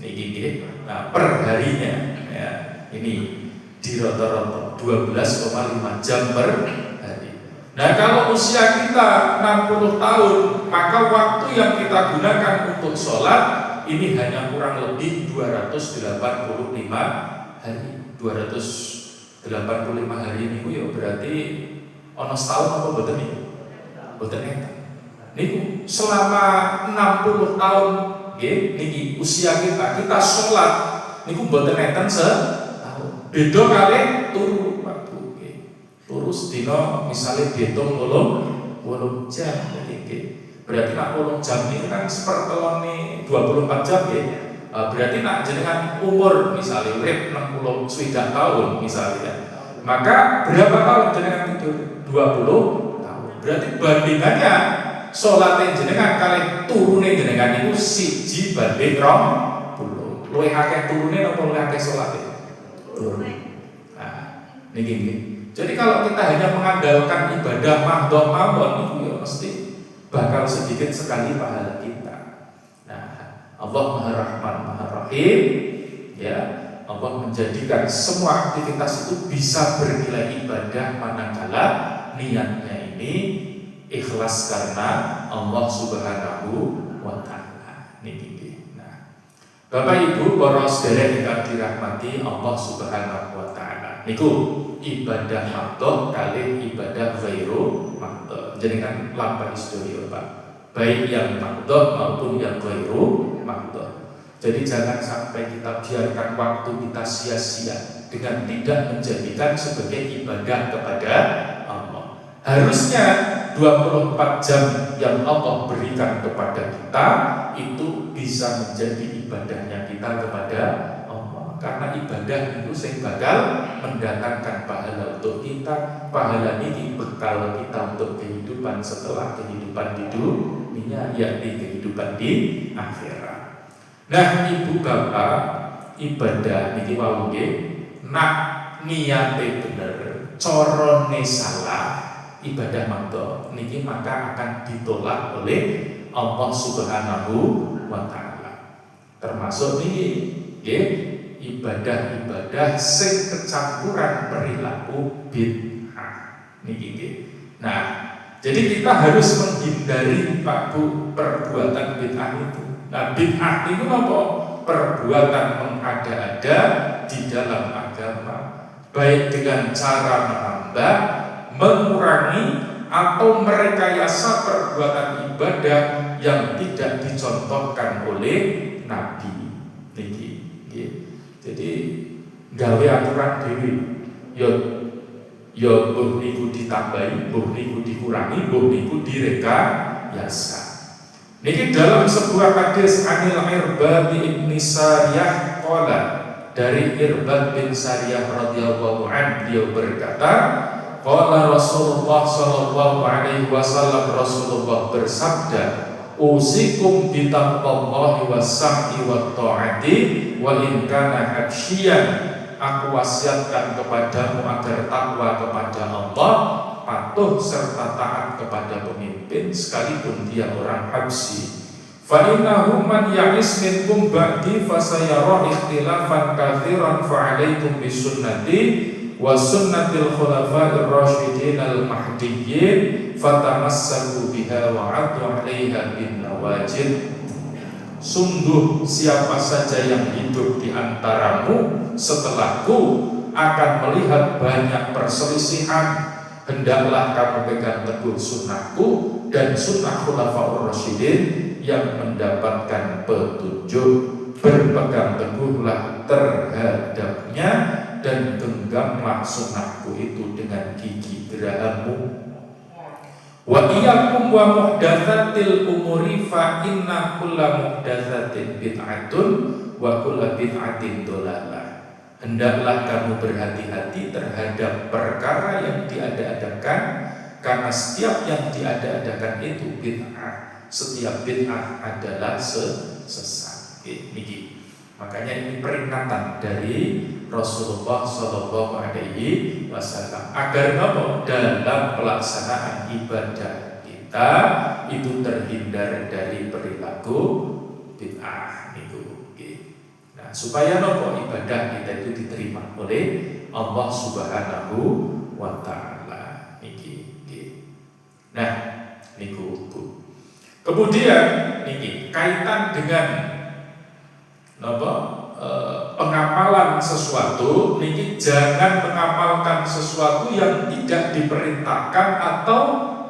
Niki nah per harinya ya, ini di rata-rata 12,5 jam per hari. Nah, kalau usia kita 60 tahun, maka waktu yang kita gunakan untuk sholat ini hanya kurang lebih 285 hari. 285 hari ini ya berarti ono setahun apa boten niku? Boten enten. Niku selama 60 tahun niki usia kita sholat niku mboten enten setahun. Beda kali turu waktu turu sedina misalnya dihitung 8 jam berarti nak 8 jam ini kan sepertelone 24 jam berarti nak jenengan umur misalnya urip 60 tahun misalnya, maka berapa tahun jenengan tidur? 20 tahun. Berarti bandingannya sholatnya jenengan kali turune jenengan itu 1 banding 20. Luwih akeh turune apa luwih akeh sholatnya? Turun. Nah, niki. Jadi kalau kita hanya mengandalkan ibadah mahdhah mawon itu ya mesti bakal sedikit sekali pahala kita. Nah, Allah Maha Rahman Maha Rahim, ya. Allah menjadikan semua aktivitas itu bisa bernilai ibadah manakala niatnya ini ikhlas karena Allah Subhanahu wa taala. Niki. Nah, Bapak Ibu para sedherek ingkang dirahmati Allah Subhanahu wa taala. Niku ibadah mahdhah kali ibadah ghairu mahdhah. Jenengan lampah historia Pak. Baik yang mahdhah maupun yang ghairu mahdhah. Jadi jangan sampai kita biarkan waktu kita sia-sia dengan tidak menjadikan sebagai ibadah kepada Allah. Harusnya 24 jam yang Allah berikan kepada kita itu bisa menjadi ibadahnya kita kepada Allah. Karena ibadah itu yang bakal mendatangkan pahala untuk kita. Pahala ini bekal kita untuk kehidupan setelah kehidupan di dunia, yakni kehidupan di akhirat. Nah, Ibu Bapak, ibadah niki wau nggih, nak niate bener, carane salah, ibadah mahdhah niki maka akan ditolak oleh Allah Subhanahu wa taala. Termasuk niki nggih ibadah-ibadah sing kecampuran perilaku bid'ah niki nggih. Nah, jadi kita harus menghindari Pak Bu perbuatan bid'ah itu. Nah, bid'ah itu apa? Perbuatan mengada-ada di dalam agama, baik dengan cara menambah, mengurangi, atau merekayasa perbuatan ibadah yang tidak dicontohkan oleh Nabi. Niki, jadi gawe aturan dewi, yo mbuh niku ditambahi, mbuh niku dikurangi, mbuh niku direkayasa. Niki dalam sebuah hadis Anil Irbad bin Sariyah qala, dari Irbad bin Sariyah radhiyallahu anhu, dia berkata, qala Rasulullah sallallahu alaihi wasallam, Rasulullah bersabda, usikum bitaqwallahi was-sam'i wat-ta'ati wa in kana habsyian. Aku wasiatkan kepadamu agar takwa kepada Allah, patuh serta taat kepada pemimpin sekalipun dia orang Habsyi. Fa innahu man ya'is minkum ba'di fasayara ikhtilafan katsiran fa 'alaikum bisunnati wa sunnatil khulafa'ir rasyidin al-mahdiyyin fatamassaku biha wa 'addu 'alaiha bin nawajid. Sungguh siapa saja yang hidup di antaramu setelahku akan melihat banyak perselisihan, hendaklah kamu pegang teguh sunnahku dan sunnah khulafaur rasyidin yang mendapatkan petunjuk. Berpegang teguhlah terhadapnya dan genggamlah sunnahku itu dengan gigi gerahammu. Wa iyyakum wa muhdatsatil umuri fa inna kulla muhdatsatin bid'atun wa kulla bid'atin dhalalah. Hendaklah kamu berhati-hati terhadap perkara yang diada-adakan, karena setiap yang diada-adakan itu bid'ah. Setiap bid'ah adalah sesat. Niki. Makanya ini peringatan dari Rasulullah Shallallahu Alaihi Wasallam agar dalam pelaksanaan ibadah kita itu terhindar dari perilaku bid'ah itu. Nah, supaya ibadah kita itu diterima oleh Allah Subhanahu wa taala. Niki. Nah, niku. Kemudian niki kaitan dengan pengapalan sesuatu, niki jangan mengamalkan sesuatu yang tidak diperintahkan atau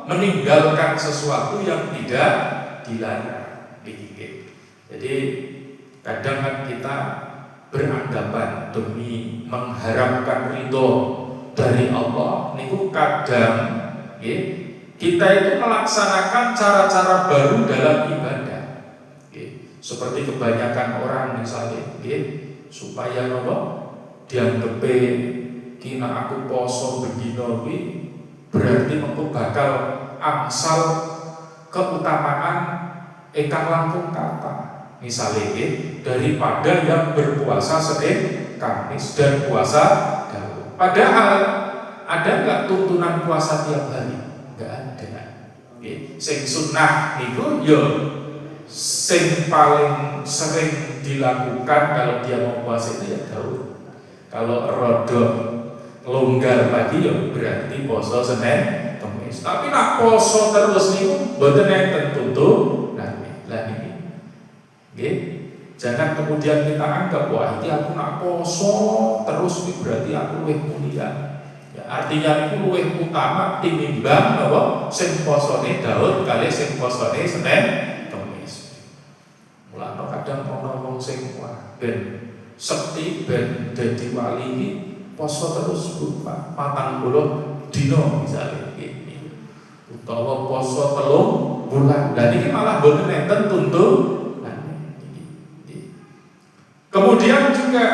meninggalkan sesuatu yang tidak dilarang. Niki. Jadi kadang kan kita beranggapan demi mengharapkan ridho dari Allah, niku kadang kita itu melaksanakan cara-cara baru dalam ibadah. Seperti kebanyakan orang misalnya, supaya dianggap kina aku poso begino berarti aku bakal angsal keutamaan ingkang langkung kata. Misalnya daripada yang berpuasa Senin, Kamis dan puasa Daud. Padahal ada nggak tuntunan puasa tiap hari? Nggak ada. Sing sunnah niku sing paling sering dilakukan kalau dia mau puasa itu ya Daud. Kalau rodok longgar lagi berarti poso Senin Kamis. Tapi nak poso terus niku mboten enten tuntut. Lah ini. Jangan kemudian kita anggap wah iki aku nak poso terus iki berarti aku luwih mulia. Ya, artinya itu luwih utama tinimbang sing posone Daud kali sing posone Senin. Mulane kadang ana wong sing ben sekti ben dadi wali iki poso terus Pak 40 dina misalnya utawa poso 3 bulan. Lah niki malah boten enten tuntunan. Kemudian juga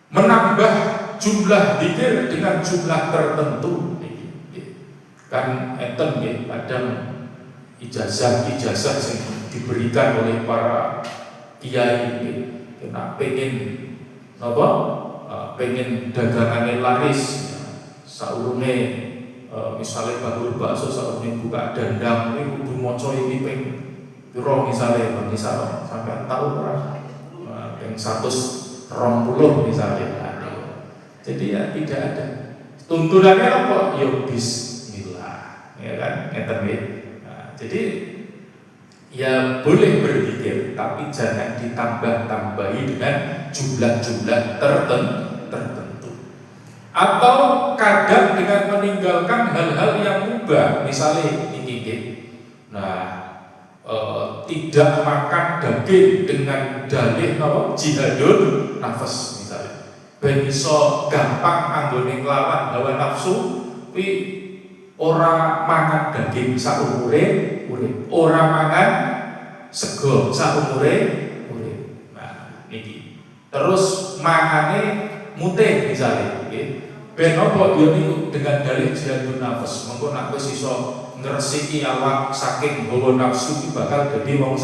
menambah jumlah zikir dengan jumlah tertentu. Kan enten kadang ijazah yang diberikan oleh para kiai kena pengen dagangannya laris saurunge misalnya bakul bakso saat buka dandang ini kudu maca iki ping pira misale misal sampai tahu ora ping 120 misalnya. Jadi ya tidak ada tuntunannya apa? Ya bismillah, ya kan? Jadi ya boleh berzikir, tapi jangan ditambah-tambahi dengan jumlah-jumlah tertentu. Atau kadang dengan meninggalkan hal-hal yang mubah, misalnya ini, tidak makan daging dengan dalih jihadun nafas misalnya. Ben iso gampang anggone nglawan hawa nafsu, kuwi ora mangan daging saumure urip, ora mangan sego saumure urip. Nah, niki. Terus mangane mutih misalnya, nggih. Ben apa yo niku dengan dalih jihadun nafas, mengko nek wis iso ngresiki awak saking hawa nafsu iki bakal dadi wong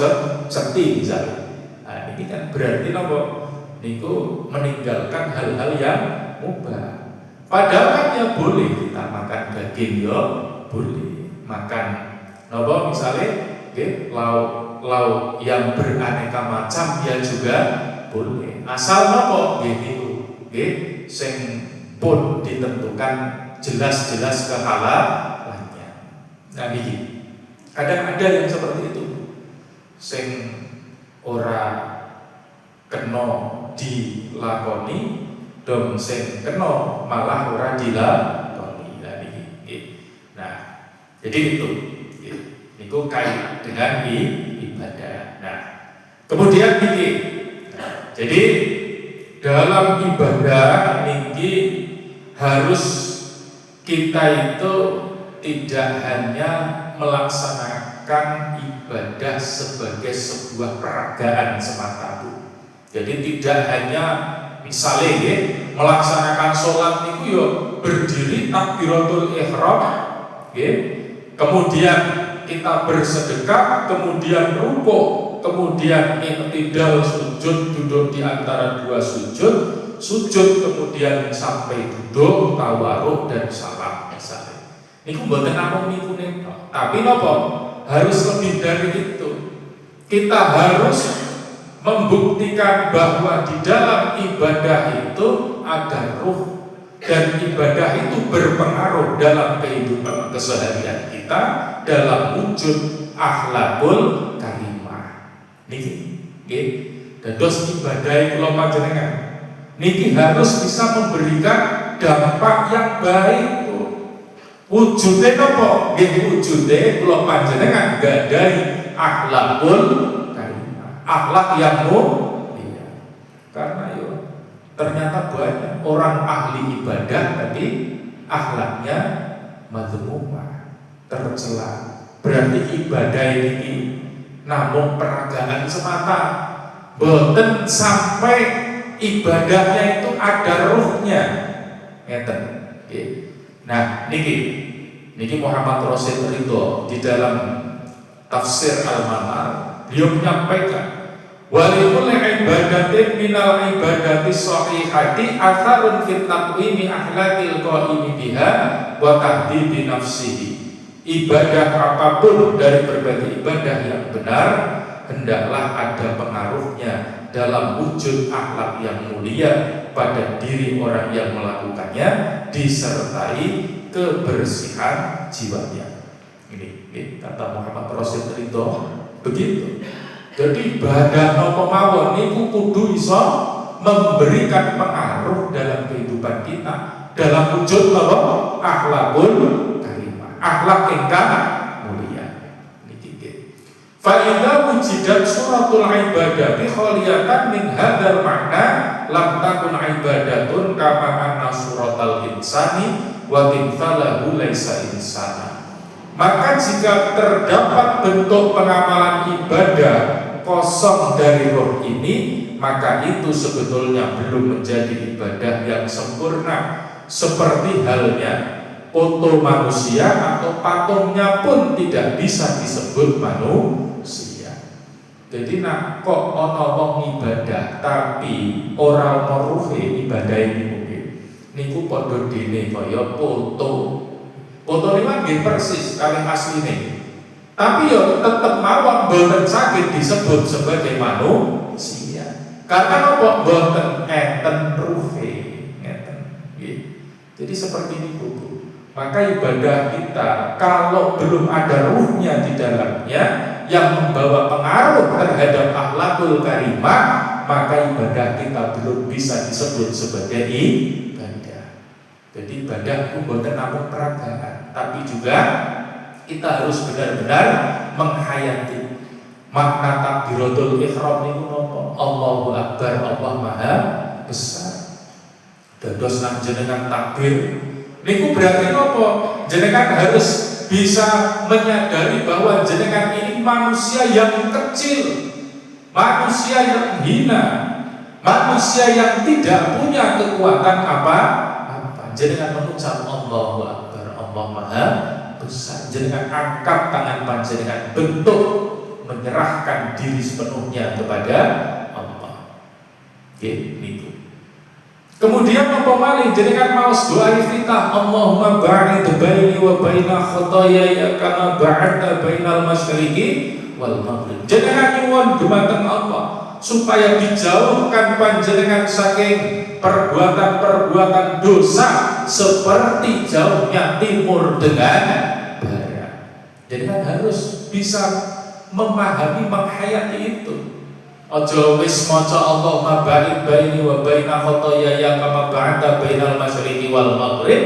sekti misalnya. Nah, ini kan berarti napa? Niku meninggalkan hal-hal yang mubah. Padahal kan ya boleh kita makan daging ya boleh. Makan napa misalnya lauk yang beraneka macam ya juga boleh. Asal napa nggih niku nggih sing pun ditentukan jelas-jelas kehalalannya. Nah niki kadang ada yang seperti itu. Sing ora kena dilakoni dom sing kena malah ora dilakoni. Nah, jadi itu niku kait dengan ibadah. Nah, kemudian niki. Jadi dalam ibadah niki harus kita itu tidak hanya melaksanakan ibadah sebagai sebuah peragaan semata. Jadi tidak hanya misalnya ya, melaksanakan sholat itu ya berdiri takbiratul ihram, ya, kemudian kita bersedekah, kemudian rukuk, kemudian i'tidal sujud, duduk di antara dua sujud, kemudian sampai duduk, tawarruk dan salam misalnya. Niku mboten namung niku netok, tapi napa? Harus lebih dari itu. Kita harus membuktikan bahwa di dalam ibadah itu ada ruh dan ibadah itu berpengaruh dalam kehidupan keseharian kita dalam wujud akhlakul karimah. Niki, nggih. Dados ibadah kula panjenengan niki harus bisa memberikan dampak yang baik. Wujudnya napa? Nggih wujude kula panjenengan gadhahi akhlakul akhlak yang mulia. Karena yo ternyata banyak orang ahli ibadah tapi akhlaknya madzmumah, tercela. Berarti ibadah ini namun peragaan semata, boten sampai ibadahnya itu ada ruhnya. Ngeten. Nah, niki Muhammad Rasul Ridho di dalam tafsir Al-Manar beliau menyampaikan walikul ibadatin minal ibadati sahihati atharun fit taqwimi akhlaqil qaimi biha wa tahdibi nafsihi. Ibadah apapun dari berbagai ibadah yang benar hendaklah ada pengaruhnya dalam wujud akhlak yang mulia pada diri orang yang melakukannya disertai kebersihan jiwanya. Ini kata Muhammad Rasul Ridho begitu. Jadi ibadah napa mawon niku kudu iso memberikan pengaruh dalam kehidupan kita dalam wujud napa akhlakul karimah, akhlak ingkang mulia. Niki nggih. Fa idza wujidat suratul ibadati khaliyatan min hadzal makna lam takun ibadatun kama anna suratal insani wa timthalahu laisa insana. Maka jika terdapat bentuk pengamalan ibadah kosong dari roh ini, maka itu sebetulnya belum menjadi ibadah yang sempurna. Seperti halnya foto manusia atau patungnya pun tidak bisa disebut manusia. Jadi nak kok ono wong ibadah tapi ora ono ruhe ibadah ini mungkin. Niku padha dene kaya foto. Fotone nggih persis kalih asline. Tapi yo tetep mawon boten saged disebut sebagai manusia. Karena apa? Boten enten ruhe, ngeten. Nggih. Jadi seperti ini Bu. Maka ibadah kita kalau belum ada ruhnya di dalamnya yang membawa pengaruh terhadap akhlakul karimah, maka ibadah kita belum bisa disebut sebagai ibadah. Jadi ibadah itu bukan namung peragaan, tapi juga kita harus benar-benar menghayati makna takbiratul ihram niku napa? Allahu Akbar, Allah Maha Besar. Dados nang jenengan takbir niku berarti apa? Jenengan harus bisa menyadari bahwa jenengan ini manusia yang kecil, manusia yang hina, manusia yang tidak punya kekuatan apa-apa. Jenengan mengucap Allahu Akbar, Allah Maha Besar. Jenengan angkat tangan panjenengan, bentuk menyerahkan diri sepenuhnya kepada Allah. Oke, niku. Kemudian apa malih jenengan maos doa iftitah, Allahumma ba'id baini wa baina khotoyaya kama ba'adta bainal masyriqi wal maghrib. Jenengan nyuwun dumateng Allah supaya dijauhkan panjenengan saking perbuatan-perbuatan dosa seperti jauhnya timur dengan barat. Jenengan harus bisa memahami, menghayati itu. Ojo wis maca Allahumma ba'id baini wa baina khotoyaya kama ba'adta bainal masyriqi wal maghrib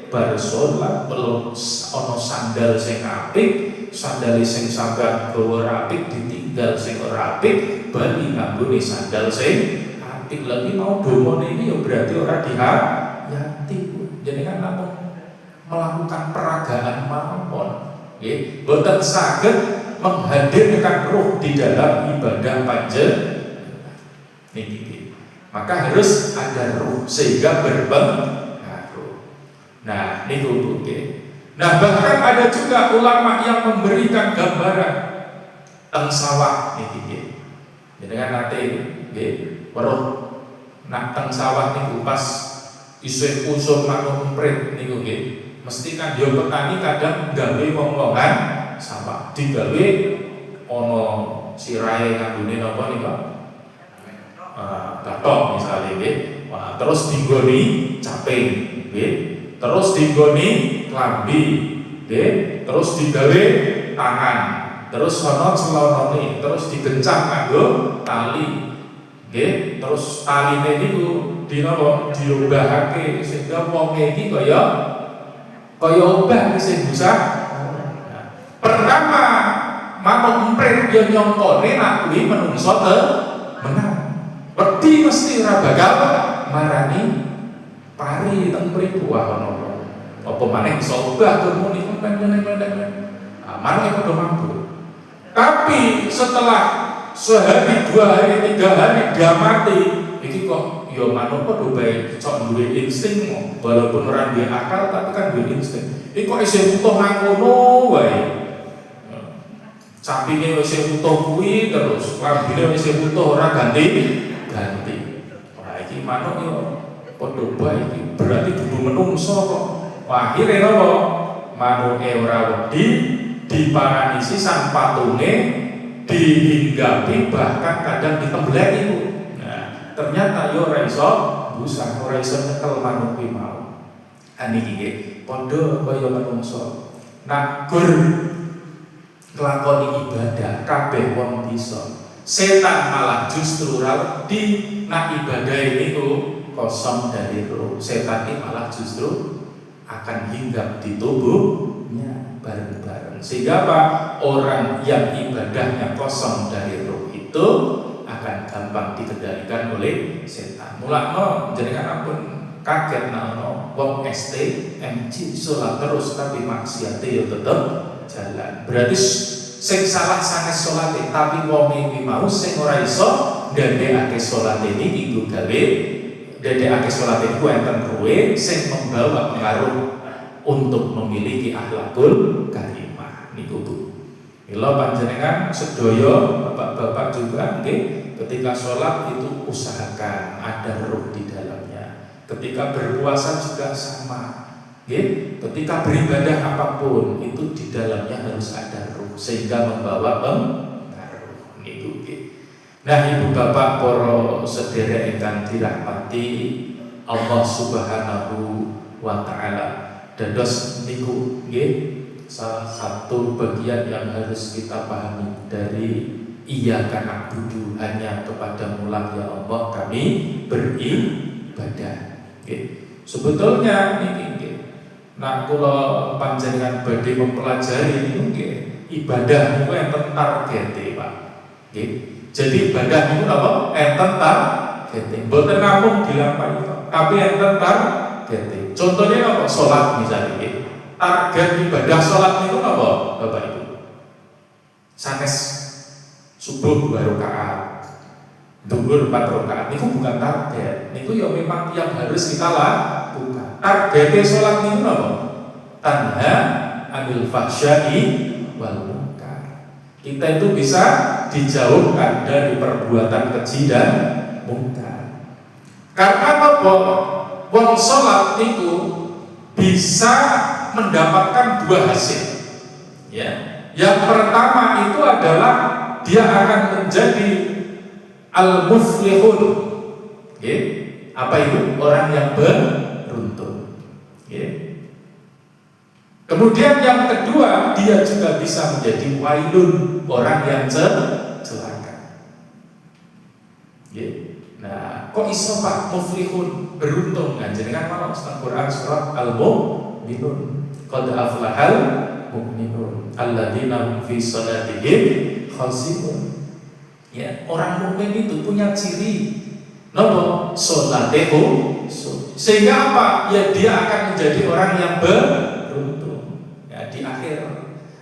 bar salat perlu ana sandal sing apik, sandal sing sampeyan gawa apik ditinggal sing ora apik, bali nganggone sandal sing apik. Lagi mau domone ini ya berarti ora dihayati. Jenengan namung melakukan peragaan mawon. Nggih, boten saged menghadirkan ruh di dalam ibadah panjenengan. Niki. Maka harus ada ruh sehingga berpengaruh. Nah, niku Bu. Nah, bahkan ada juga ulama yang memberikan gambaran teng sawah niki. Jenengan nate nggih, weruh nak teng sawah niku pas isih usum manuk emprit niku nggih. Mesti kan yo petani kadang gawe wong-wongan sawah digawe ana sirahe kanggone napa nika gathok misale nggih. Wah, terus dinggoni caping nggih, terus dinggoni klambi nggih, terus digawe tangan, terus ana celonone, terus digencang nganggo tali nggih, terus taline niku dinapa diobahake sehingga wong iki kaya obah sing busah. Pertama manuk emprit yang nyongkone nak kuwi menungso menang. Wedi mesti ora bakal marani pari teng mriku wae ono. Apa maneh iso obah tur muni men. Manuk padha mampu. Tapi setelah sehari, 2 hari, 3 hari dia mati, iki kok ya manuk padha bae cok duwe insting walaupun ora duwe akal tapi kan duwe insting. Iki kok isih butuh nang kono wae. Sampinge wis utuh kuwi terus lambine wis utuh ora ganti. Wah iki manuk yo padha bae iki berarti dudu menungso kok. Wah akhire napa? Manuke ora wedi, diparani sisan patunge, dihinggapi bahkan kadang ditembeleki Bu. Nah, ternyata yo ora iso busah, ora iso nyekel manuk kuwi mau. Niki nggih padha kaya menungso. Nah, gur nglakoni ibadah kabeh wong bisa. Setan malah justru ora wedi nak ibadah niku kosong dari roh. Setan ini malah justru akan hinggap di tubuhnya bareng-bareng. Sehingga apa? Orang yang ibadahnya kosong dari roh itu akan gampang dikendalikan oleh setan. Mulakno jenengan ampun kaget nang wong ST MC salat terus tapi maksiate yo tetep jalan. Berarti sing salah sanes salate tapi wong iki mau sing ora iso ndadekake salate niki nggo gawe ndadekake salate iku enten ruwe sing membawa pengaruh untuk memiliki akhlakul karimah niku Bu. Mila panjenengan sedaya bapak-bapak juga nggih ketika sholat itu usahakan ada ruh di dalamnya. Ketika berpuasa juga sama. Nggih, ketika beribadah apapun itu di dalamnya harus ada ruh sehingga membawa pengaruh niku nggih. Nah, Ibu Bapak para sedherek ingkang dirahmati Allah Subhanahu wa taala. Dados niku nggih salah satu bagian yang harus kita pahami dari Iyyaka na'budu, hanya kepadamu lah ya Allah kami beribadah. Nggih. Sebetulnya niki nggih. Nah, kula panjenengan badhe mempelajari niku nggih, ibadah niku enten targete, Pak. Nggih. Jadi ibadah niku napa? Enten targete. Mboten namung dilampahi, tapi enten targete. Contohnya apa? Salat misalnya nggih. Target ibadah salat niku napa, Bapak Ibu? Sanes subuh 2 rakaat, zuhur 4 rakaat. Niku bukan target. Niku ya memang yang harus kita lakukan. Targetnya sholat niku apa? Tanha anil fahsya'i wal munkar. Kita itu bisa dijauhkan dari perbuatan keji dan munkar. Karena apa? Wong sholat niku bisa mendapatkan 2 hasil. Ya. Yang pertama itu adalah dia akan menjadi al-muflihun. Okay. Apa itu? Orang yang beruntung. Okay. Kemudian yang kedua, dia juga bisa menjadi wailun, orang yang celaka. Okay. Nah, kok iso Pak muflihun, beruntung? Nah, jenengan malah Al-Qur'an surat Al-Mu'minun. Qad aflahal mu'minun alladzina hum fi shalatihim khashi'un. Ya, orang mukmin itu punya ciri nopo sholatehu, sehingga apa? Ya dia akan menjadi orang yang beruntung. Ya, di akhir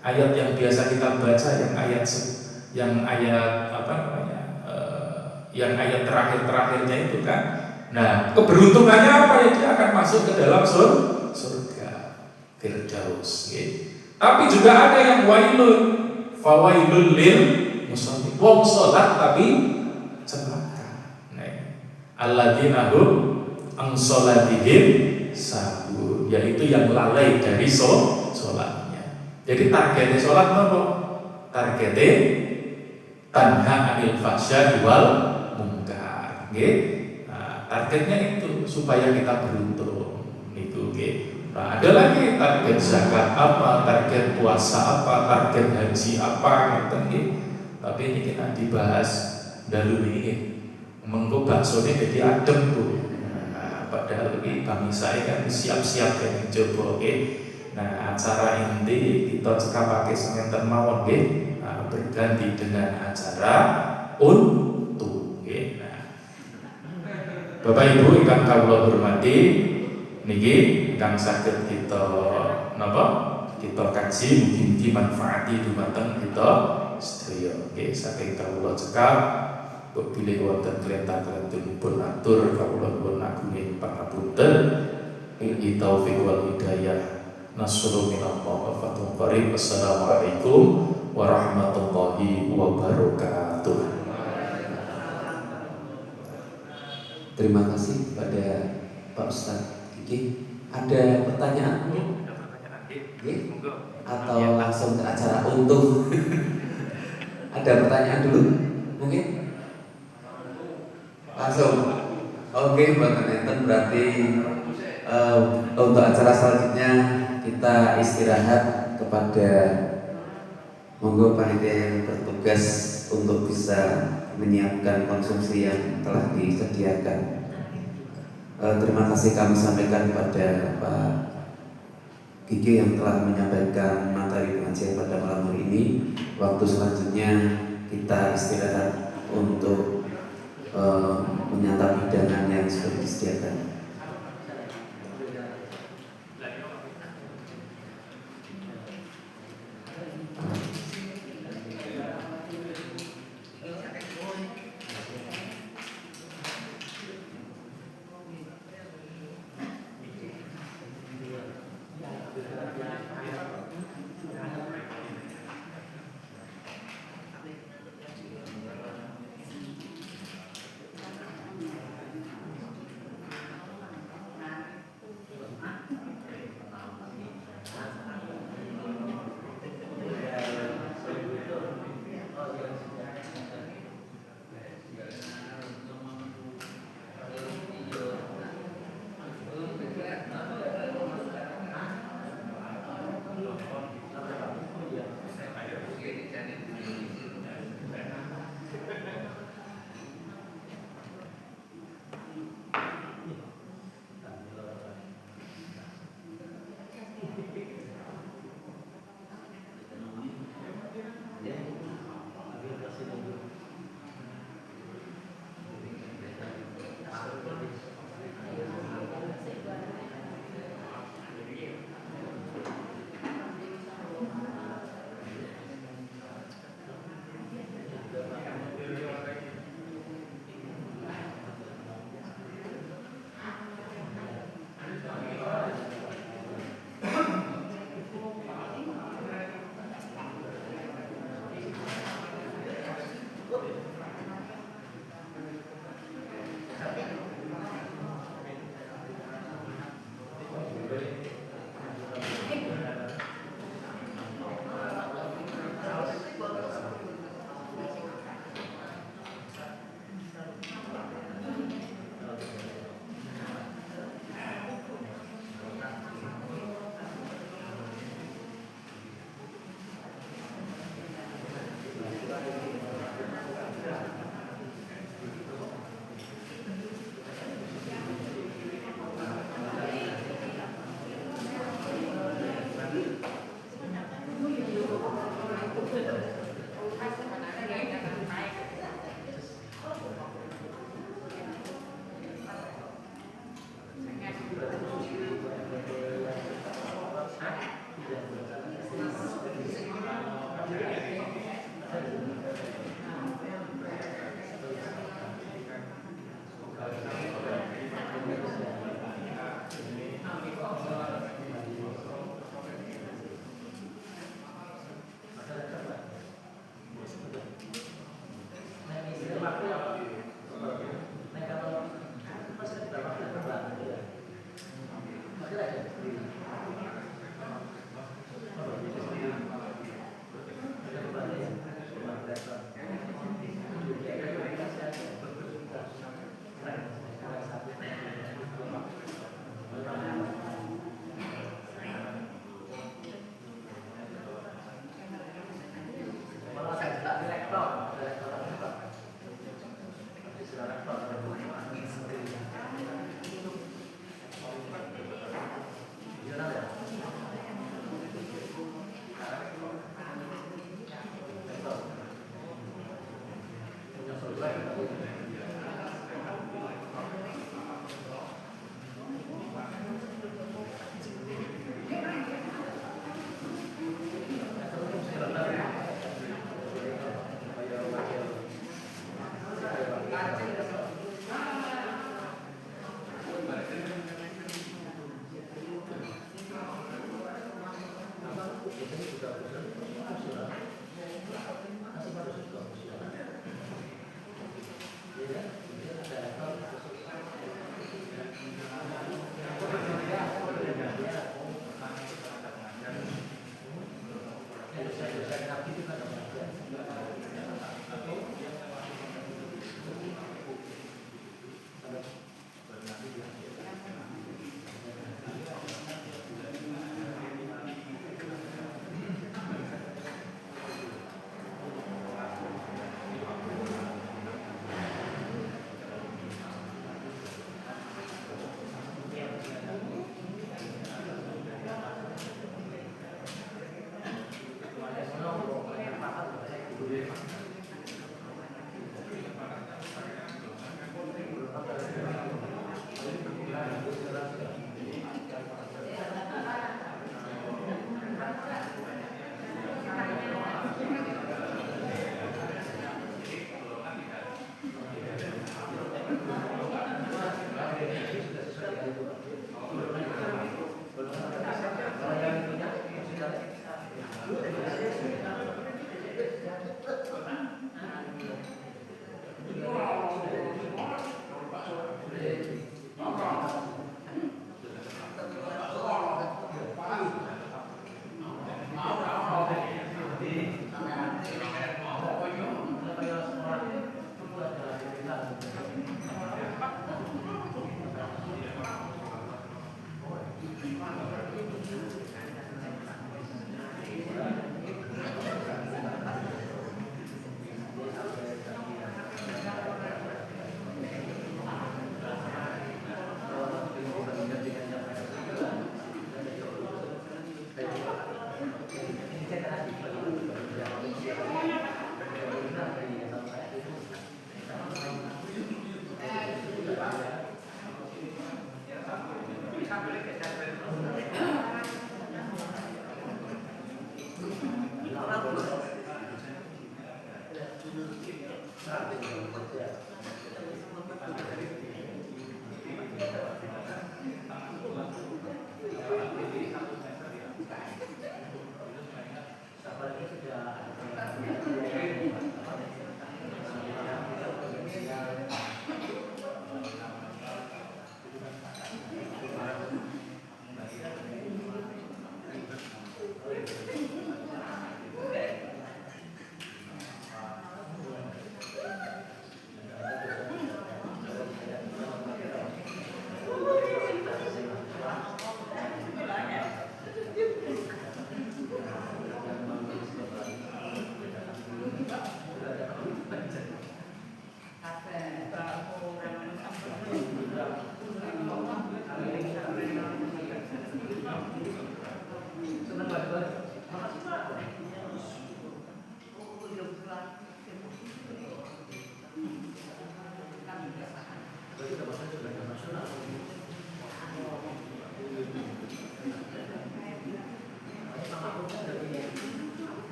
ayat yang biasa kita baca, yang ayat apa namanya? Yang ayat terakhirnya itu kan. Nah, keberuntungannya apa? Ya dia akan masuk ke dalam surga Firdaus. Tapi juga ada yang wailun, fawailul lil musallin. Wong salat tapi celaka. Nah, alladzina hum an salatihim sahun, yaitu yang lalai dari salatnya. Jadi targetnya salat apa? Targetnya tanha anil fahsya'i wal munkar. Nggih. Nah, targetnya itu supaya kita beruntung. Niku nggih. Nah, ada lagi target zakat apa, target puasa apa, target haji apa, gitu. Tapi ini kita dibahas dahulu ini. Mengko baksone jadi adem tuh. Nah, padahal ini kami saya kan siap-siap kan coba, oke. Nah, acara inti kita cekap pakai semanten mawon, oke. Nah, berganti dengan acara untuk, oke. Nah, Bapak Ibu ingkang kawula hormati, niki ingkang saged kita napa? Kita kaji mugi-mugi manfaati dumateng kita sedaya. Nggih, saking kawula cekap kok bilih wonten klentang-klentunipun atur kawula nuwun agunging pangapunten. Billahi taufiq wal hidayah. Nasrul minallah wa fathun qarib. Assalamualaikum warahmatullahi wabarakatuh. Terima kasih pada Pak Ustadz Kiki. Ada pertanyaan? Atau langsung ke acara untung? Ada pertanyaan dulu? Mungkin? Langsung. Oke, Mbak Nenten, berarti untuk acara selanjutnya kita istirahat kepada monggo panitia yang bertugas untuk bisa menyiapkan konsumsi yang telah disediakan. Terima kasih kami sampaikan kepada Pak Gigi yang telah menyampaikan materi pengajian pada malam hari ini. Waktu selanjutnya kita istirahat untuk menyantap hidangan yang sudah disediakan.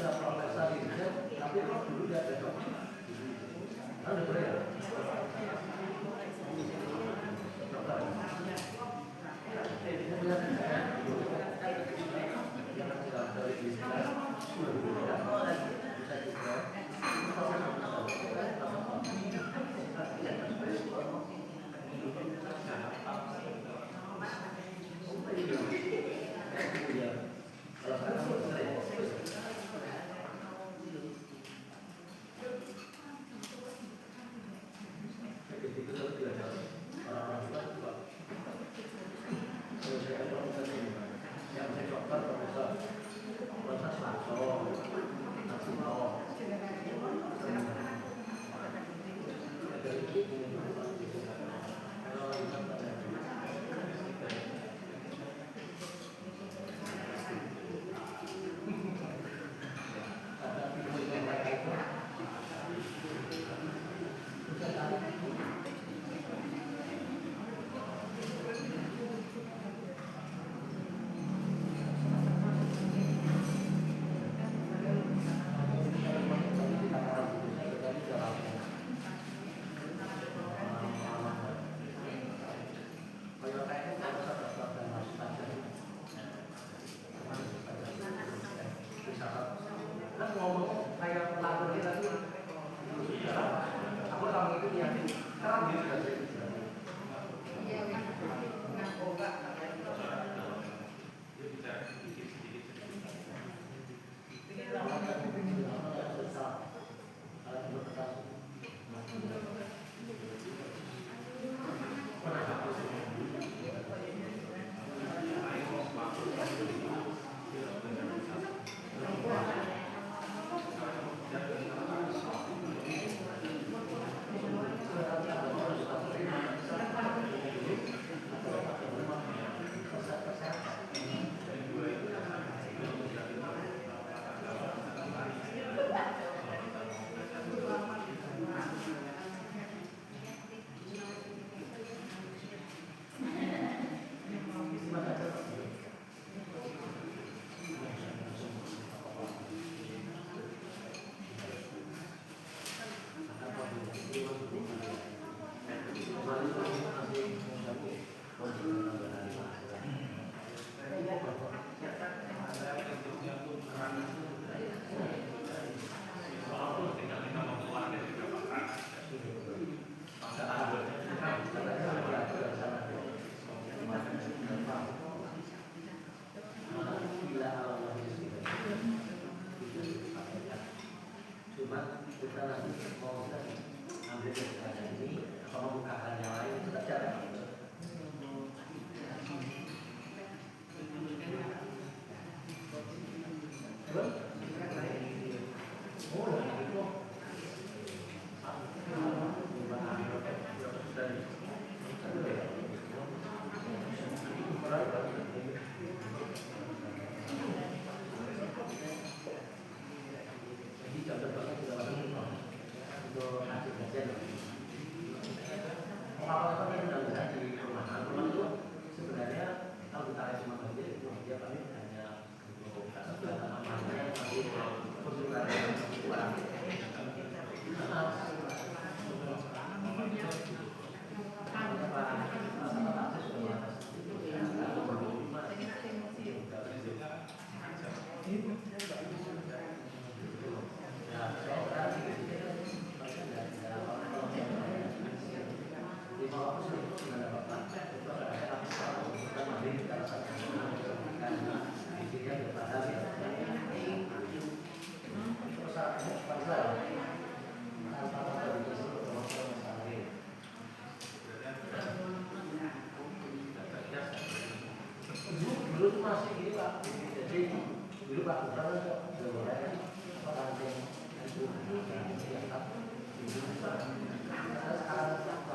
sudah profesor riset, tapi kok dulu dia ada dokter. Kan udah boleh ya? Cuma kita nanti mau ambil kegiatan ini atau membukakan yang lain itu tak cara. Jadi contoh-contoh juga untuk hasil kajian. Apa-apa yang sudah bisa di rumah itu sebenarnya kalau kita lihat cuma saja itu dia kami hanya untuk kasus namanya masih konsultan yang kurang. Dulu tuh masih gini Pak, jadi dulu Pak Bupati kok udah boleh apa ranting itu yang tak sekarang